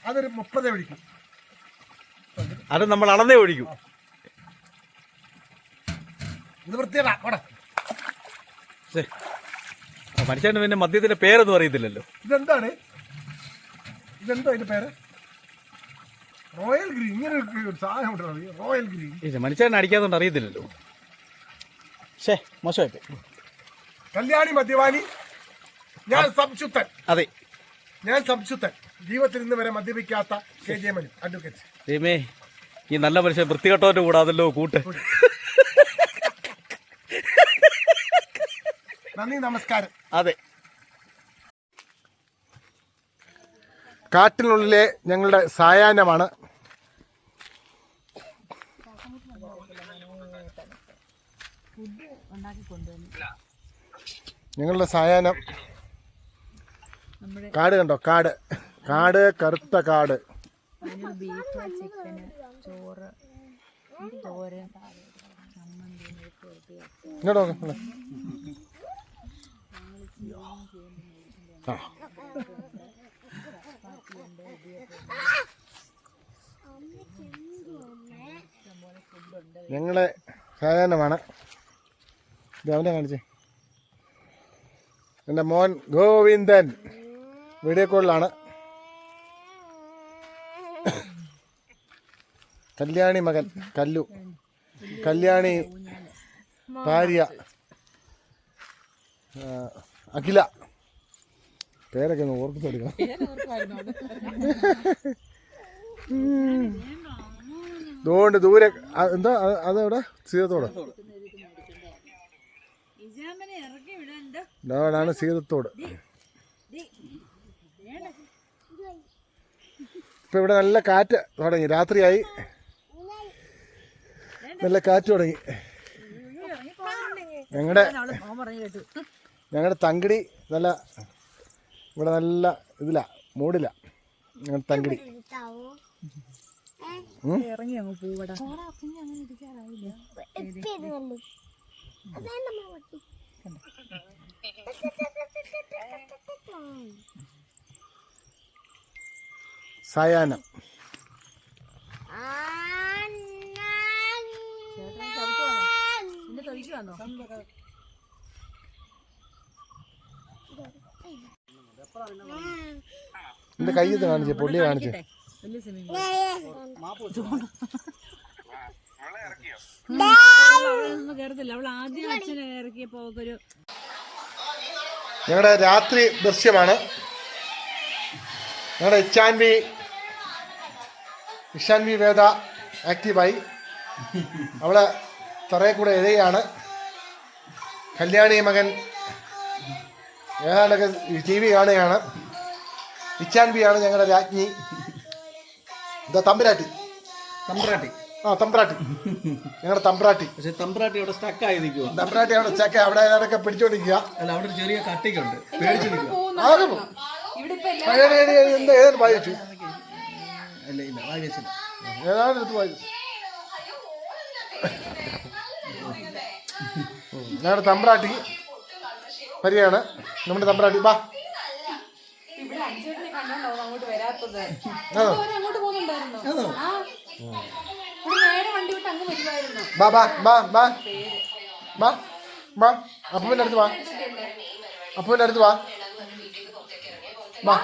അതൊരു 30 ഒഴിക്കും. അത് നമ്മൾ അളന്നേ ഒഴിക്കും. ഇത് വൃത്തിയടാ ഓടാ. മനുഷ്യന് പിന്നെ മദ്യത്തിന്റെ പേരൊന്നും അറിയത്തില്ലല്ലോ. ഇതെന്താണ്? ഇതെന്തോ അതിന്റെ പേര്? Royal green. ഇങ്ങനെ ഒരു സാധനം ഉണ്ടല്ലോ, റോയൽ ഗ്രീൻ. മനുഷ്യനെ അടിക്കാത്തോണ്ട് അറിയത്തില്ലല്ലോ. മോശമായി. കല്യാണി മദ്യപാനി, ഞാൻ സംശുദ്ധൻ. അതെ, ഞാൻ സംശുദ്ധൻ. ജീവിതത്തിൽ ഇന്ന് വരെ മദ്യപിക്കാത്ത KJ മനു അഡ്വക്കേറ്റ്. ദൈവമേ, ഈ നല്ല മനുഷ്യൻ വൃത്തികെട്ടവന്റെ കൂടെ അതല്ലോ കൂട്ട്. നന്ദി, നമസ്കാരം. അതെ, കാട്ടിനുള്ളിലെ ഞങ്ങളുടെ സായാഹ്നമാണ്. ഞങ്ങളുടെ സായാഹ്നം. കാട് കണ്ടോ? കാട്, കാട്, കറുത്ത കാട്. ബീഫ്, ചിക്കന്, ചോറ്, തോരൻ, ചമ്മന്തി, ഇങ്ങോട്ട് നോക്കാം. ഞങ്ങളെ സായാഹ്നമാണ്. അവനെ കാണിച്ചേ. എൻ്റെ മോൻ ഗോവിന്ദൻ വീഡിയോ കോളിലാണ്. കല്യാണി മകൻ കല്ലു, കല്യാണി ഭാര്യ അഖില. പേരൊക്കെ ഒന്ന് ഓർമ്മിച്ചെടുക്കണം. അതുകൊണ്ട് ദൂരെ എന്താ അതെവിടെ? സീതത്തോട്. അതാണ് സീതത്തോട്. ഇപ്പൊ ഇവിടെ നല്ല കാറ്റ് തുടങ്ങി. രാത്രിയായി, നല്ല കാറ്റ് തുടങ്ങി. ഞങ്ങളുടെ തങ്കിടി നല്ല, ഇവിടെ നല്ല ഇതില, മൂടില്ല. ഞങ്ങളുടെ തങ്കിടി ഇറങ്ങി അങ്ങ് പോവടാ. സായാഹ്നം. എന്റെ കയ്യത്ത് കാണിച്ചേ, പൊള്ളി കാണിച്ചേ. ഞങ്ങളുടെ രാത്രി ദൃശ്യമാണ്. ഞങ്ങളുടെ ഇഷാൻവി വേദ ആക്റ്റീവായി. അവളെ തറയെ കൂടെ എഴുതുകയാണ്. കല്യാണി മകൻ ഏതാണ്ടൊക്കെ TV കാണുകയാണ്. ഇച്ചാൻവിയാണ് ഞങ്ങളുടെ രാജ്ഞി. എന്താ തമ്പുരാട്ടി? തമ്പ്രാട്ടി. തമ്പ്രാട്ടി, ഞങ്ങളുടെ തമ്പ്രാട്ടി. പക്ഷെ തമ്പ്രാട്ടി അവിടെ സ്റ്റക്കായി നിൽക്കുക. തമ്പ്രാട്ടി അവിടെ സ്റ്റക്ക്, അവിടെ ഏതാണ്ടൊക്കെ പിടിച്ചോണ്ടിരിക്കുക. അല്ല, അവിടെ ഒരു ചെറിയ കട്ടിക്കുണ്ട്, പേടിച്ചു നിൽക്കുക. ഏതാണ്ട് വായിച്ചു, അല്ല ഇല്ല, വായിച്ചില്ല. ഏതാണ്ട് എടുത്ത് വായിച്ചു. ഞങ്ങളുടെ തമ്പ്രാട്ടി വരികയാണ്. നമ്മുടെ തമ്പ്രാട്ടി ബാ. ബാ ബാ ബാ ബാ ബാ ബാ. അപ്പൂവിൻ്റെ അടുത്ത് വാ, അപ്പൂവിൻ്റെ അടുത്ത് വാ. ബാ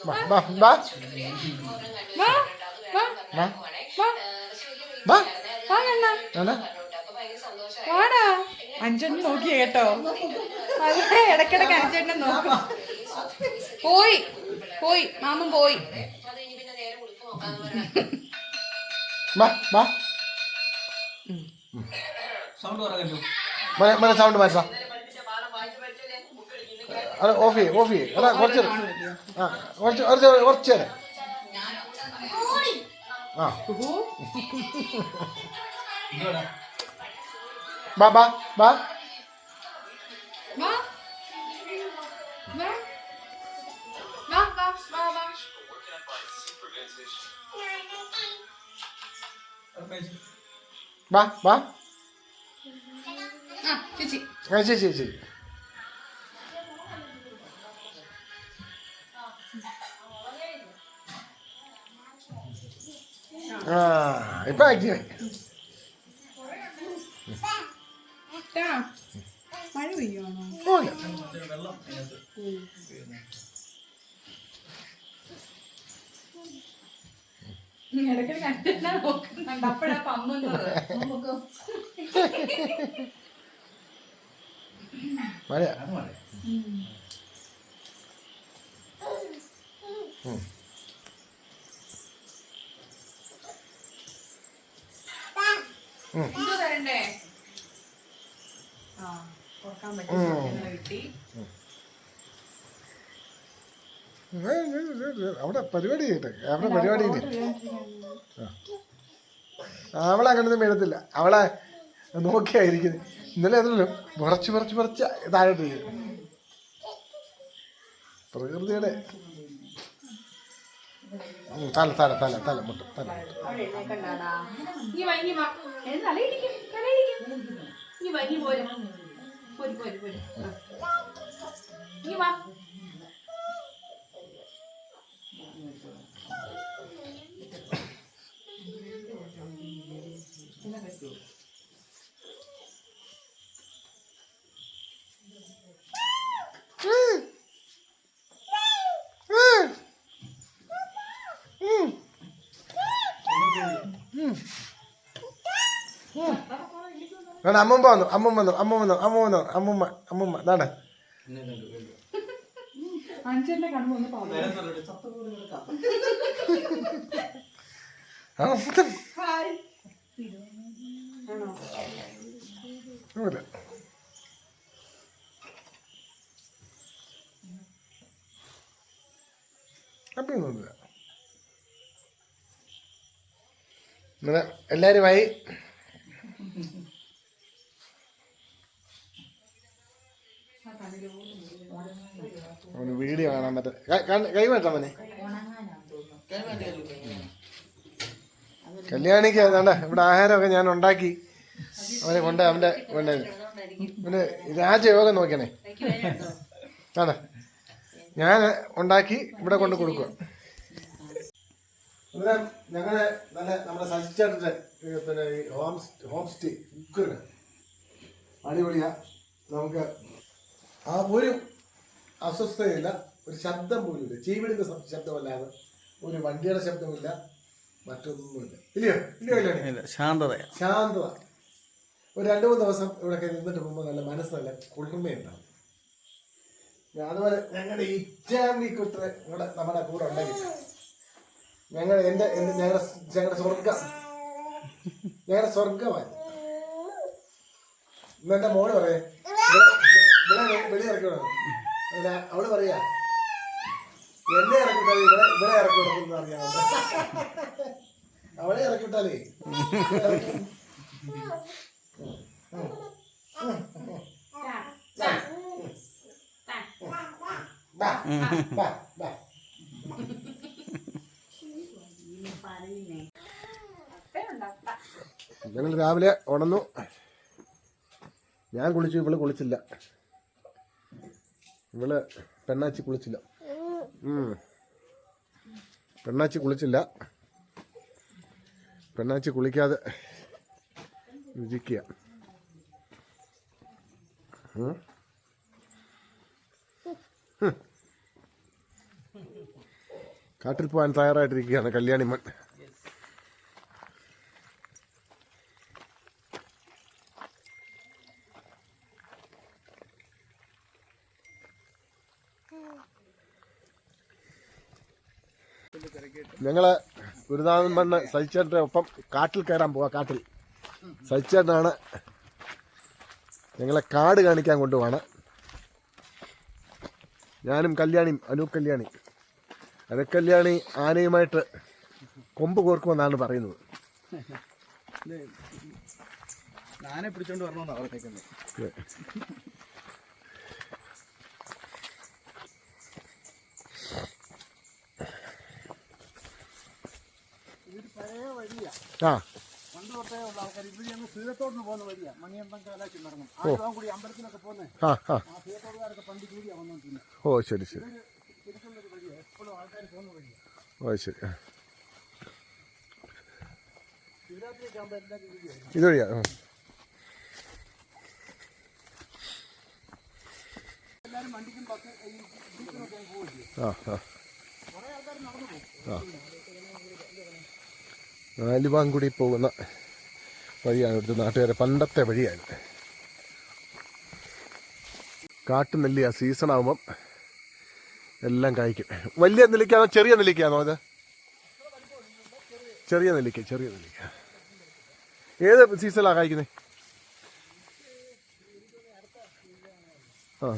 ബാ ബാ ബാ ബാ. അഞ്ചെണ്ണം നോക്കിയ കേട്ടോ, ഇടക്കിടക്ക് അഞ്ചെണ്ണം നോക്കും. പോയി മാമൻ പോയി. സൗണ്ട് മാറ്റാ. അല്ല ഓഫ് ചെയ്യ്. അല്ല കുറച്ച് കുറച്ച് ബാ ബാ ബാ. ബാ ബാ. ചേച്ചി ആ ഇപ്പൊ ആക്റ്റീവായി. മഴ പെയ്യുവാണോ? ഇടയ്ക്ക് കണ്ടില്ല നോക്കുന്നുണ്ട്, അപ്പഴാ പമ്മുന്നത്. മഴ എന്തോ തരണ്ടേ? ആ ഓർക്കാൻ പറ്റും കിട്ടി. അവിടെ പരിപാടി ചെയ്യട്ടെ, അവിടെ പരിപാടി അവളെ അങ്ങനൊന്നും വീഴത്തില്ല. അവളെ നോക്കിയായിരിക്കുന്നു. ഇന്നലെ അതല്ലോ കുറച്ച് താഴോട്ട് പ്രകൃതിയുടെ തല തല തല തല മുട്ടും തല അമ്മൂമ്മ വന്നു അമ്മൂമ്മ ഇതാണ്. അഞ്ചെന്റെ കണ്ണു ഒന്ന് അപ്പൊന്നുമില്ല. ഇങ്ങനെ എല്ലാവരുമായി വീഡിയോ കാണാൻ പറ്റും. കൈ മാറ്റാൻ മതി. കല്യാണിക്ക് അതാണ്ട് ഇവിടെ ആഹാരമൊക്കെ ഞാൻ ഉണ്ടാക്കി അവനെ കൊണ്ട് അവൻ്റെ പിന്നെ രാജയോഗം നോക്കണേ. അതെ ഞാൻ ഉണ്ടാക്കി ഇവിടെ കൊണ്ട് കൊടുക്കുക. അന്നേരം ഞങ്ങളെ നല്ല നമ്മുടെ സജിച്ചേട്ടൻ്റെ പിന്നെ ഈ ഹോം സ്റ്റേ കുക്കറ് അടിപൊളിയാ. നമുക്ക് ആ ഒരു അസ്വസ്ഥതയില്ല, ഒരു ശബ്ദം പോലും ഇല്ല, ചീവിടുന്ന ശബ്ദമല്ലാതെ ഒരു വണ്ടിയുടെ ശബ്ദമില്ല, മറ്റൊന്നുമില്ല. ഇല്ലയോ ഇല്ലയോ ശാന്തത. ഒരു 2-3 ദിവസം ഇവിടെയൊക്കെ നിന്നിട്ട് പോകുമ്പോൾ നല്ല മനസ്സ് നല്ല കുളിർമയുണ്ടാവും. അതുപോലെ ഞങ്ങളുടെ ഇറ്റാമി കുട്ടറെ ഇവിടെ നമ്മുടെ കൂടെ ഉണ്ടെങ്കിൽ ഞങ്ങളുടെ സ്വർഗമായി. ഇന്നെന്റെ മോള് പറയേ വെളി ഇറക്കി വിടണം. അവള് പറയാ എന്നെ ഇറക്കിവിട്ടാലേ ഇവിടെ ഇറക്കി വിടണമെന്ന് അറിയാം. അവളെ ഇറക്കിവിട്ടാലേ ഞങ്ങൾ രാവിലെ ഉണർന്നു. ഞാൻ കുളിച്ചു, ഇവള് കുളിച്ചില്ല. ഇവള് പെണ്ണാച്ചി കുളിച്ചില്ല. പെണ്ണാച്ചി കുളിക്കാതെ രുചിക്കുക. കാട്ടിൽ പോകാൻ തയ്യാറായിട്ടിരിക്കുകയാണ് കല്യാണിമൺ. ഞങ്ങള് ഗുരുനാഥൻ മണ്ണ് സജിച്ചേട്ടൻ്റെ ഒപ്പം കാട്ടിൽ കയറാൻ പോവാ. കാട്ടിൽ സജിച്ചേട്ടനാണ് ഞങ്ങളെ കാട് കാണിക്കാൻ കൊണ്ടുപോവാണ്. ഞാനും കല്യാണിയും അനൂകല്യാണി. അനൂകല്യാണി ആനയുമായിട്ട് കൊമ്പ് കോർക്കുമെന്നാണ് പറയുന്നത്. ആനയെ പിടിച്ചോണ്ട് വരണമെന്നാണ് പറഞ്ഞേക്കുന്നത്. ആ പണ്ട് തൊട്ടേ ഉള്ള ആൾക്കാർ ഇവിടെ ഞങ്ങൾ സീതത്തോടിന് പോകുന്ന വഴിയാണ്. മണിയമ്പം കാലാക്കി നടക്കും. ആരും കൂടി അമ്പലത്തിലൊക്കെ പോകുന്നത് ആ സീതത്തോടുകാരൊക്കെ പണ്ട് കൂടിയാണ് വന്നോണ്ടിരുന്നത്. ഓ ശരി ശരി. ശരിക്കുള്ളൊരു വഴിയാണ്, എപ്പോഴും ആൾക്കാർ പോകുന്ന വഴിയാണ്. ഓ ശരി. ഇതുവഴിയാ ആ ആ ആലുവാങ്കുടി പോകുന്ന വഴിയാണ് ഇവിടുത്തെ നാട്ടുകാരെ പണ്ടത്തെ വഴിയാണ്. കാട്ടുനെല്ലിയ സീസൺ ആകുമ്പം എല്ലാം കായ്ക്കും. വലിയ നെല്ലിക്കാണോ ചെറിയ നെല്ലിക്കാണോ അത്? ചെറിയ നെല്ലിക്ക. ഏത് സീസണിലാണ് കായ്ക്കുന്നത്? ആ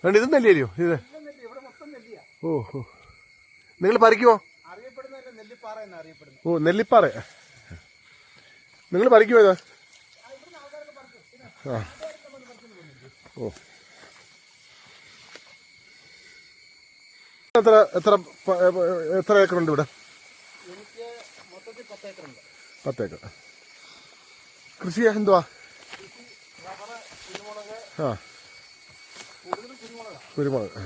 അതുകൊണ്ട് ഇതും നെല്ലിയല്ലയോ ഇത്? ഓ ഓ നിങ്ങൾ പറിക്കുമോ? ഓ നെല്ലിപ്പാറ നിങ്ങൾ പറിക്കുമോ ഇത്? ആ ഓ എത്ര ഏക്കറുണ്ട് ഇവിടെ? 10 ഏക്കർ. കൃഷി എന്തുവാ? ആ കുരുമുളക്.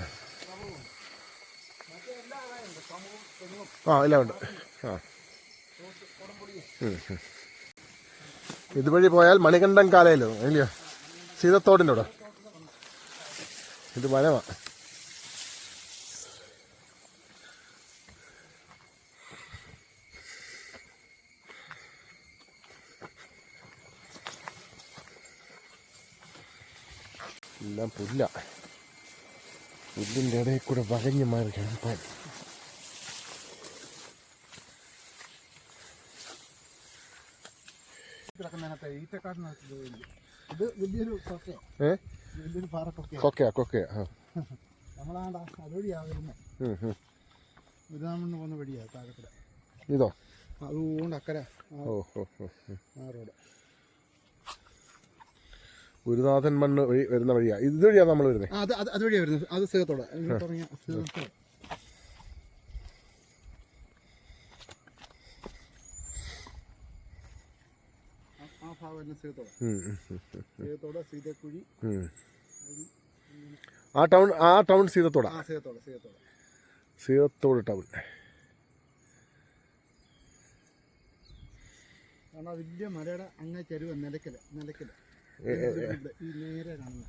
ആ എല്ലാം ഉണ്ട്. ആ ഇതുവഴി പോയാൽ മണികണ്ഠൻ കാലയിലോ ഇല്ലയോ? സീതത്തോടിൻ്റെ അവിടെ. ഇത് വനമാണ്. എല്ലാം പുല്ല. പുല്ലിൻ്റെ ഇടയിൽ കൂടെ വകഞ്ഞു മാറി കിടപ്പാൻ. ഇത് വലിയൊരു കൊക്കയാ. നമ്മളാണ്ടാ അതുവഴിയാ വരുന്നത്. ഗുരുനാമണ്ണ് പോകുന്ന വഴിയാ താഴെക്കര. ഇതോ? അതുകൊണ്ട് അക്കര ആ റോഡ്. ഗുരുനാഥൻ മണ്ണ് വഴി വരുന്ന വഴിയാ. ഇതുവഴിയാ നമ്മൾ വരുന്നത്? അതുവഴിയാ വരുന്നത്. അത് സീതത്തോടെ തുടങ്ങിയ സീതത്തോടെ. ആ ഭാഗം സീതത്തോടെ സീതക്കുഴി. ആ ടൗൺ സീതത്തോടാ? സീതത്തോട് ടൗൺ. കാരണം വലിയ മലയുടെ അങ്ങേ ചരിവ് നിലയ്ക്കല് ഈ നേരെ കാണുന്നത്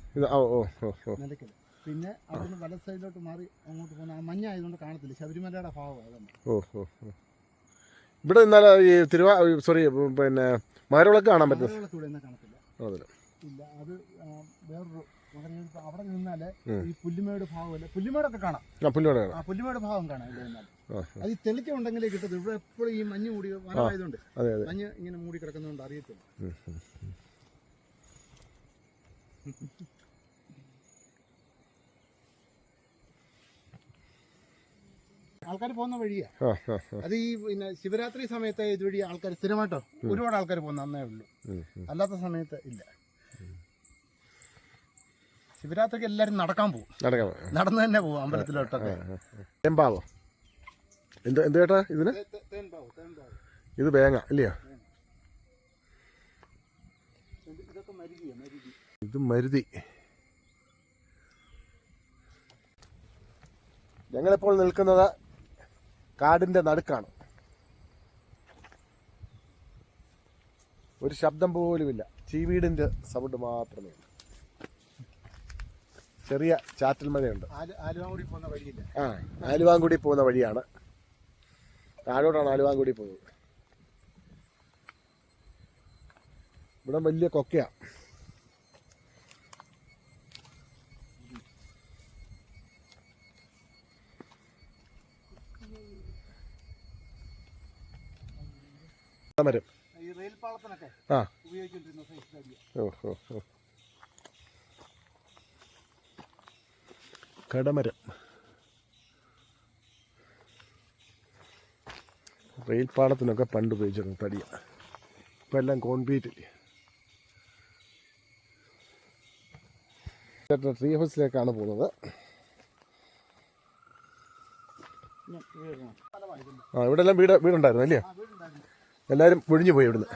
നിലയ്ക്കല്. പിന്നെ അവിടുന്ന് വല സൈഡിലോട്ട് മാറി അങ്ങോട്ട് പോകുന്ന ആ മഞ്ഞ ആയതുകൊണ്ട് കാണത്തില്ല. ശബരിമലയുടെ ഭാവം അതുകൊണ്ട്. ഇവിടെ ഇന്നലെ ഈ പിന്നെ മകരവിളക്ക് കാണാൻ പറ്റും. കാണത്തില്ല. ഇല്ല, അത് വേറൊരു അവിടെ നിന്നാല് ഈ പുല്ലുമേട് ഭാഗമല്ല, പുല്ലുമേടൊക്കെ കാണാം. പുല്ലുമേട് ഭാഗം കാണാം. ഇവിടെ നിന്നാൽ അത് ഈ തെളിച്ചമുണ്ടെങ്കിലേ കിട്ടത്തുള്ളൂ. ഇവിടെ എപ്പോഴും ഈ മഞ്ഞ് മൂടി വനമായതുകൊണ്ട് മഞ്ഞ് ഇങ്ങനെ മൂടി കിടക്കുന്നതുകൊണ്ട് അറിയത്തില്ല. ആൾക്കാർ പോകുന്ന വഴിയാ അത്. ഈ പിന്നെ ശിവരാത്രി സമയത്ത് ഇതുവഴി ആൾക്കാർ സ്ഥിരമായിട്ടോ ഒരുപാട് ആൾക്കാർ പോകുന്ന അന്നേ ഉള്ളൂ. അല്ലാത്ത സമയത്ത് ഇല്ല. ശിവരാത്രിക്ക് എല്ലാവരും നടക്കാൻ പോകും. നടന്നു തന്നെ പോകും അമ്പലത്തിലോട്ടൊക്കെ. തേമ്പാവോ? എന്ത് കേട്ടാ ഇതിന്? ഇത് വേങ്ങ ഇല്ലയോ? ഇത് മരുതി. ഞങ്ങളിപ്പോൾ നിൽക്കുന്നത് കാടിൻ്റെ നടുക്കാണ്. ഒരു ശബ്ദം പോലുമില്ല. ചീവീടിൻ്റെ സൗണ്ട് മാത്രമേ ഉള്ളൂ. ചെറിയ ചാറ്റൽ മഴയുണ്ട്. ആലുവാങ്കുടി പോകുന്ന വഴിയാണ്. താഴോട്ടാണ് ആലുവാങ്കുടി പോകുന്നത്. ഇവിടെ വലിയ കൊക്കയാ. മരം കടമരം. റെയിൽപാളത്തിനൊക്കെ പണ്ട് ഉപയോഗിച്ചിരുന്നു തടിയ. ഇപ്പം എല്ലാം കോൺക്രീറ്റ് ഇല്ലേ. ട്രീ ഹൗസിലേക്കാണ് പോകുന്നത്. ഇവിടെ എല്ലാം വീടുണ്ടായിരുന്നു അല്ലേ? എല്ലാവരും ഒഴിഞ്ഞു പോയി ഇവിടുന്ന്.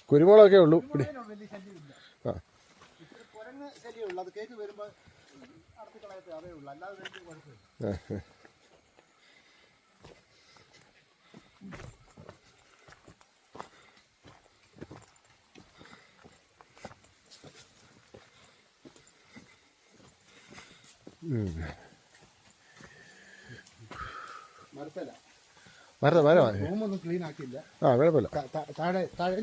കുരുമുളകൊക്കെ ഉള്ളൂ. ശല്യമുള്ളൂ. അത് കയറ്റി വരുമ്പോൾ അടുത്ത് കളയത്തെ അതേ ഉള്ളൂ, അല്ലാതെ വലിയ കുഴപ്പമില്ല. മരത്തല റൂമൊന്നും ക്ലീൻ ആക്കിയില്ല. താഴെ താഴെ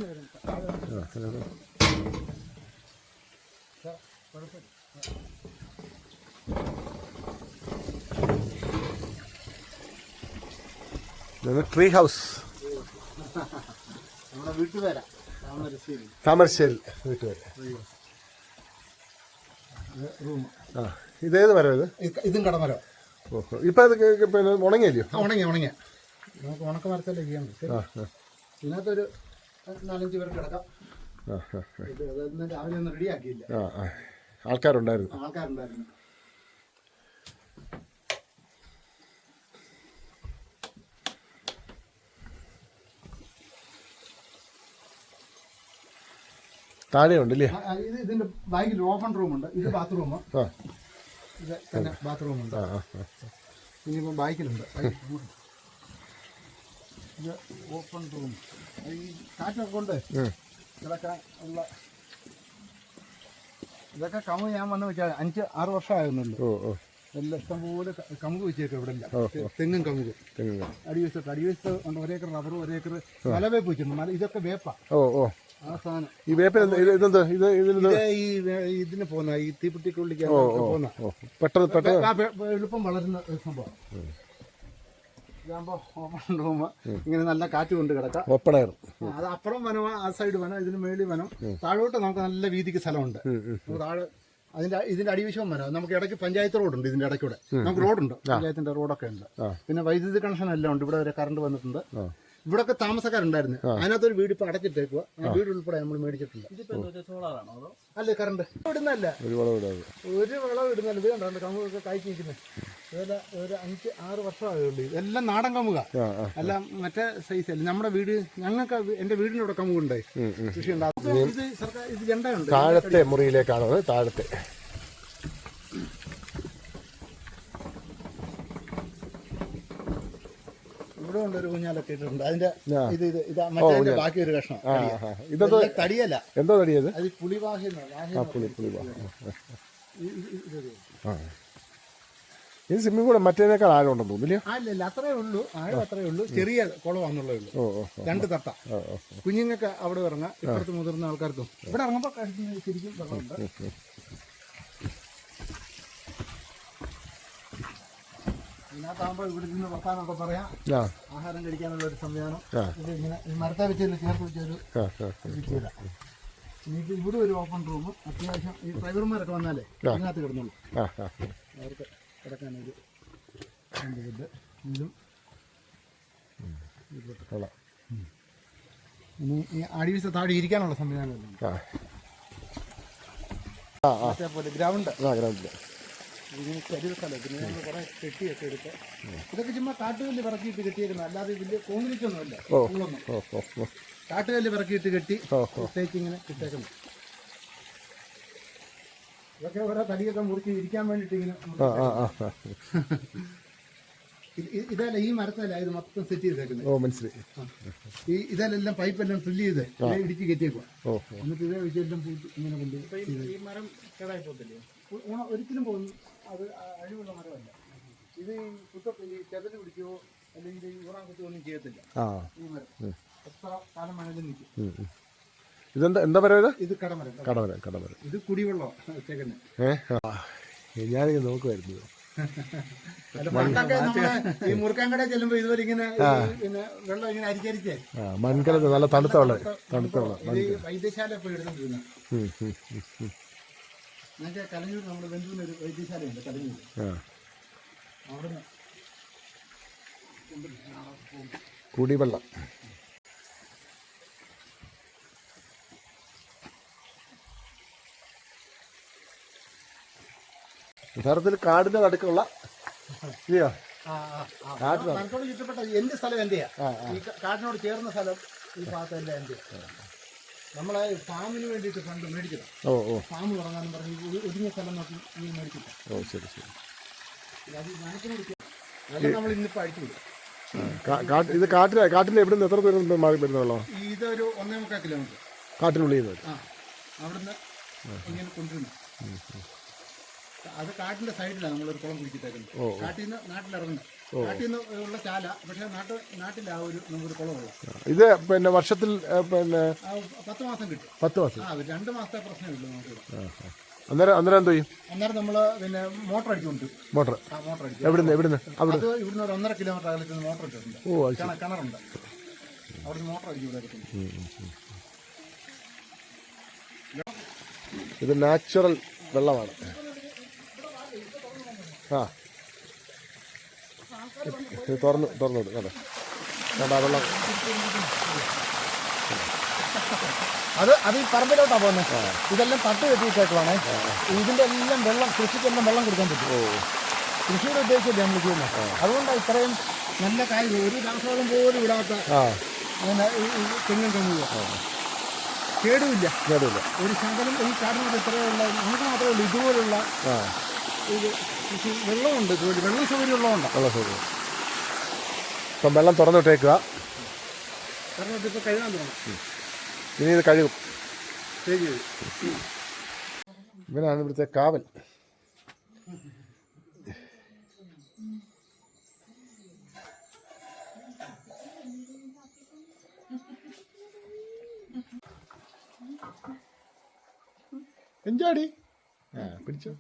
ട്രീ ഹൗസ് നമ്മുടെ വീട്ടുപേര താമരശ്ശേരി വീട്ടുപേര. റൂം. ഇതേത് മരം ഇത്? ഇതും കടമരം. ഓഹോ, ഇപ്പം അത് പിന്നെ ഉണങ്ങിയല്ലോ? ഉണങ്ങിയ നമുക്ക് ഉണക്ക മരത്തല്ലേ ചെയ്യാൻ പറ്റും. ഇതിനകത്തൊരു 4-5 പേർക്ക് കിടക്കാം. അതൊന്നും രാവിലെ ഒന്നും റെഡിയാക്കിയില്ല. ആൾക്കാരുണ്ടായിരുന്നു. താഴെ ഉണ്ടല്ലേ? ഇത് ഇതിന്റെ ബാക്കിൽ ഓപ്പൺ റൂമുണ്ട്. ഇത് ബാത്റൂം. ഇത് തന്നെ ബാത്റൂമുണ്ട്. ഇനിയിപ്പം ബാക്കിലുണ്ട്. ഇത് ഓപ്പൺ റൂം. ഈ കാറ്റൊക്കെ കൊണ്ട് ഇതൊക്കെ ഉള്ള ഇതൊക്കെ കമുക് ഞാൻ വന്ന് വെച്ചാൽ 5-6 വർഷമായിരുന്നുള്ളൂ. എല്ലാം ഇഷ്ടംപോലെ കമുക് വെച്ചേക്കും ഇവിടെ എല്ലാം. തെങ്ങും കമുകും അടിവശത്ത് ഉണ്ട്. 1 ഏക്കർ റബ്ബറും 1 ഏക്കർ മലവേപ്പ് വെച്ചിട്ടുണ്ട്. ഇതൊക്കെ വേപ്പാ. ആ സാധനം ഈ വേപ്പിന് ഇതിന് പോകുന്ന ഈ തീപ്പെട്ടിക്കുള്ളിക്ക് പോകുന്ന പെട്ടെന്ന് എളുപ്പം വളരുന്ന സംഭവം. ഇതാകുമ്പോ ഓപ്പൺ റൂം. ഇങ്ങനെ നല്ല കാറ്റ് കൊണ്ട് കിടക്കാം. Open air. അത് അപ്പുറം വനം, ആ സൈഡ് വനം, ഇതിന് മേളിൽ വനം. താഴോട്ട് നമുക്ക് നല്ല വീതിക്ക് സ്ഥലമുണ്ട്. താഴെ ഇതിന്റെ അടിവശവും വനം. നമുക്ക് ഇടയ്ക്ക് പഞ്ചായത്ത് റോഡുണ്ട്. ഇതിന്റെ ഇടയ്ക്കൂടെ നമുക്ക് റോഡുണ്ട്. പഞ്ചായത്തിന്റെ റോഡൊക്കെ ഉണ്ട്. പിന്നെ വൈദ്യുതി കണക്ഷൻ എല്ലാം ഉണ്ട്. ഇവിടെ വരെ കറണ്ട് വന്നിട്ടുണ്ട്. ഇവിടൊക്കെ താമസക്കാരുണ്ടായിരുന്നു. അതിനകത്തൊരു വീട് ഇപ്പൊ അടച്ചിട്ടേക്കുക. ആ വീട് ഉൾപ്പെടെ നമ്മൾ മേടിച്ചിട്ടുണ്ട്. അല്ലേ കറണ്ട് ഇടുന്നല്ല, ഒരു വളം ഇടുന്നല്ല. ഇത് കണ്ടോ കമുകൊക്കെ കായ്ക്ക് നിൽക്കുന്നത്. ഇതെല്ലാം ഒരു 5-6 വർഷമായുള്ളൂ. ഇതെല്ലാം നാടൻ കമുക, എല്ലാം മറ്റേ സൈസ് അല്ല. നമ്മുടെ വീട് ഞങ്ങൾക്ക് എന്റെ വീടിന്റെ അവിടെ കമുകുണ്ടായി കൃഷി ഉണ്ടാകും. ഇത് സർക്കാർ ഇത് ജണ്ടയുണ്ട്. താഴത്തെ മുറിയിലേക്കാണ്. താഴത്തെ ഇവിടെ കൊണ്ടൊരു ഊഞ്ഞാലൊക്കെ ഇട്ടിട്ടുണ്ട്. അതിന്റെ ഇതാ മറ്റേ ബാക്കി ഒരു കഷ്ണം തടിയല്ല. എന്തോ തടിയത്? അത് പുളിവാഹ. ഇത് സ്വിമ്മിംഗ് കൂടെ മറ്റേനേക്കാൾ ആഴം ഉണ്ടെന്ന് തോന്നില്ല. അല്ലല്ല, അത്രേ ഉള്ളൂ. ആഴം അത്രേ ഉള്ളൂ. ചെറിയ കുളമാണെന്നുള്ളേ ഉള്ളൂ. 2 തട്ട. കുഞ്ഞുങ്ങൾക്ക് അവിടെ ഇറങ്ങാം. ഇപ്പുറത്ത് മുതിർന്ന ആൾക്കാർക്കും ഇവിടെ ഇറങ്ങുമ്പോൾ ശരിക്കും വെള്ളമുണ്ട്. ഇതിനകത്താകുമ്പോൾ ഇവിടെ നിന്ന് വർത്താനൊക്കെ പറയാം. ആഹാരം കഴിക്കാനുള്ള ഒരു സംവിധാനം. ഇത് ഇങ്ങനെ മരത്തെ വെച്ചതിൽ ചേർത്ത് വെച്ചൊരു ചെയ്ത. ഇനിയിപ്പോൾ ഇവിടെ ഒരു ഓപ്പൺ റൂം. അത്യാവശ്യം ഈ ഡ്രൈവർമാരൊക്കെ വന്നാലേ ഇതിനകത്ത് കിടന്നുള്ളൂ. അവർക്ക് കിടക്കാനൊരു ഇത്. ഇതും ഇനി ഈ അടിവശ താഴെ ഇരിക്കാനുള്ള സംവിധാനം. ഗ്രൗണ്ട്. ഇതിന് ചെറിയ സ്ഥലം. ഇതിന് കുറെ കെട്ടിയൊക്കെ എടുത്ത് ഇതൊക്കെ ചുമ്മാ കാട്ടുകല്ല് പിറക്കിയിട്ട് കെട്ടിയേക്കുന്നത്. അല്ലാതെ വലിയ കോൺക്രീറ്റ് ഒന്നുമല്ല. കാട്ടുകല്ല് പിറക്കിയിട്ട് കെട്ടി തേക്ക് ഇങ്ങനെ കിട്ടേക്കുന്നു. ഇതൊക്കെ ഓരോ തടിയൊക്കെ മുറിച്ച് ഇരിക്കാൻ വേണ്ടിയിട്ട് ഇങ്ങനെ. ഇതല്ല, ഈ മരത്തല്ല ഇത് മൊത്തം സെറ്റ് ചെയ്തേക്കുന്നത്. മനസ്സിലായി. ഇതെല്ലാം പൈപ്പെല്ലാം ഫില്ല് ചെയ്ത് ഇടിച്ച് കെട്ടിയേക്കുക. എന്നിട്ട് ഇതേ വെച്ചെല്ലാം പൂട്ട് ഇങ്ങനെ കൊണ്ട്. ഈ മരം കേടായി പോകത്തില്ലേ? ഒരിക്കലും പോകുന്നു. അത് അഴിവുള്ള മരമല്ല. ഇത് ഈ ചെതല് പിടിക്കുകയോ അല്ലെങ്കിൽ ഊറാൻ കുത്തുകയോ ഒന്നും ചെയ്യത്തില്ല. ഈ മരം എത്ര കാലം വേണമെങ്കിലും നിൽക്കും. എന്താ പറയുക? ഇത് കടമരം. ഇത് കുടിവെള്ളം വെച്ചേക്കുന്നത്. ഞാനിങ്ങനെ നോക്കുമായിരുന്നു. പണ്ടൊക്കെ നമ്മള് ഈ മുറുക്കാൻ കടയിൽ ചെല്ലുമ്പോ ഇതുപോലെ ഇങ്ങനെ പിന്നെ വെള്ളം ഇങ്ങനെ അരിച്ചരിച്ചേ മൺകലത്ത് നല്ല തണുത്ത വെള്ളം. വൈദ്യശാല പോയി എടുത്തോണ്ടിരുന്ന എന്നുവെച്ചാൽ കലഞ്ഞൂർ നമ്മുടെ ബന്ധുവിനൊരു വൈദ്യശാലയുണ്ട് കലഞ്ഞൂർ. അവിടുന്ന് കുടിവെള്ളം. യഥാർത്ഥത്തിൽ കാടിന്റെ നടുക്കുള്ള കാടിനോട് ചുറ്റപ്പെട്ട എന്റെ സ്ഥലം എന്റെയാ. ഈ കാടിനോട് ചേർന്ന സ്ഥലം ഈ ഭാഗത്ത് എല്ലാം എന്റെയാ. നമ്മളെ ഫാമിന് വേണ്ടിയിട്ട് ഫണ്ട് മേടിച്ചതാണ്. ഓ ഓ ഫാം തുടങ്ങാനും പറഞ്ഞ് ഒതുങ്ങിയ സ്ഥലം നോക്കി ഈ മേടിച്ചിട്ട് ഓ ശരി ശരി. അത് നനയ്ക്കുന്ന വെള്ളം നമ്മൾ ഇന്നിപ്പോൾ അടിച്ചു വിടും. ഇത് കാട്ടിൽ എവിടെ നിന്ന് എത്ര ദൂരം മാറി വരുന്ന വെള്ളം? ഇതൊരു 1.25 കിലോമീറ്റർ കാട്ടിനുള്ളിൽ നിന്ന്. ആ അവിടുന്ന് ഇങ്ങനെ കൊണ്ടുവരുന്നു. അത് കാട്ടിൻ്റെ സൈഡിലാണ് നമ്മളൊരു കുളം കുഴിച്ചിട്ടേക്കുന്നത്. കാട്ടിൽ നിന്ന് നാട്ടിലിറങ്ങുന്നത്. കാട്ടിൽ നിന്ന് ഉള്ള ചാല, പക്ഷേ നാട്ടിൽ ആ ഒരു നമുക്കൊരു കുളമുള്ള. ഇത് പിന്നെ വർഷത്തിൽ പിന്നെ 10 മാസം കിട്ടും. 10 മാസം. 2 മാസത്തെ പ്രശ്നമേ ഉള്ളൂ നമുക്ക്. അന്നേരം എന്ത് ചെയ്യും? അന്നേരം നമ്മൾ പിന്നെ മോട്ടർ അടിച്ചുകൊണ്ട് മോട്ടർ മോട്ടർ അടിക്കും. എവിടുന്ന് അത് ഇവിടുന്ന് ഒരു 1.5 കിലോമീറ്റർ അകലത്തിൽ നിന്ന് മോട്ടർ ഇട്ടിട്ടുണ്ട്. കിണറുണ്ട്, അവിടുന്ന് മോട്ടർ അടിച്ചു വിടാറുണ്ട്. ഇത് നാച്ചുറൽ വെള്ളമാണ്. ആ ഇത് തുറന്നിടും. അതെ കേട്ടോ വെള്ളം. അത് ഈ പറമ്പിലോട്ടാണ് പോകുന്നത്. ഇതെല്ലാം തട്ട് കെട്ടിയിട്ടേക്കുവാണ്. ഇതിൻ്റെ എല്ലാം വെള്ളം, കൃഷിക്കെല്ലാം വെള്ളം കൊടുക്കാൻ പറ്റും. കൃഷിയുടെ ഉദ്ദേശിച്ചല്ലേ നമ്മൾ ചെയ്യുന്നത്. അതുകൊണ്ടാണ് ഇത്രയും നല്ല കാര്യം, ഒരു രാസവളം പോലും ഇടാത്ത പിന്നെ ഈ തെങ്ങും കങ്ങുക. കേടുമില്ല. ഒരു ശകലം ഈ കാട്ടിനകത്ത് ഇത്രയുള്ള നമുക്ക് മാത്രമേ ഉള്ളൂ ഇതുപോലുള്ള ഇത് കൃഷി. വെള്ളമുണ്ട്, വെള്ളം സൗകര്യം ഉള്ളതുകൊണ്ടാണ്. വെള്ളം സൗകര്യം. ഇപ്പം വെള്ളം തുറന്നിട്ടേക്കുക. കാരണം ഇപ്പോൾ കഴുകാൻ തുടങ്ങും. ഇനി ഇത് കഴുകും. ശരി. ഇവനാണ് ഇവിടുത്തെ കാവൽ. എൻജോയ്. പിടിച്ചോ.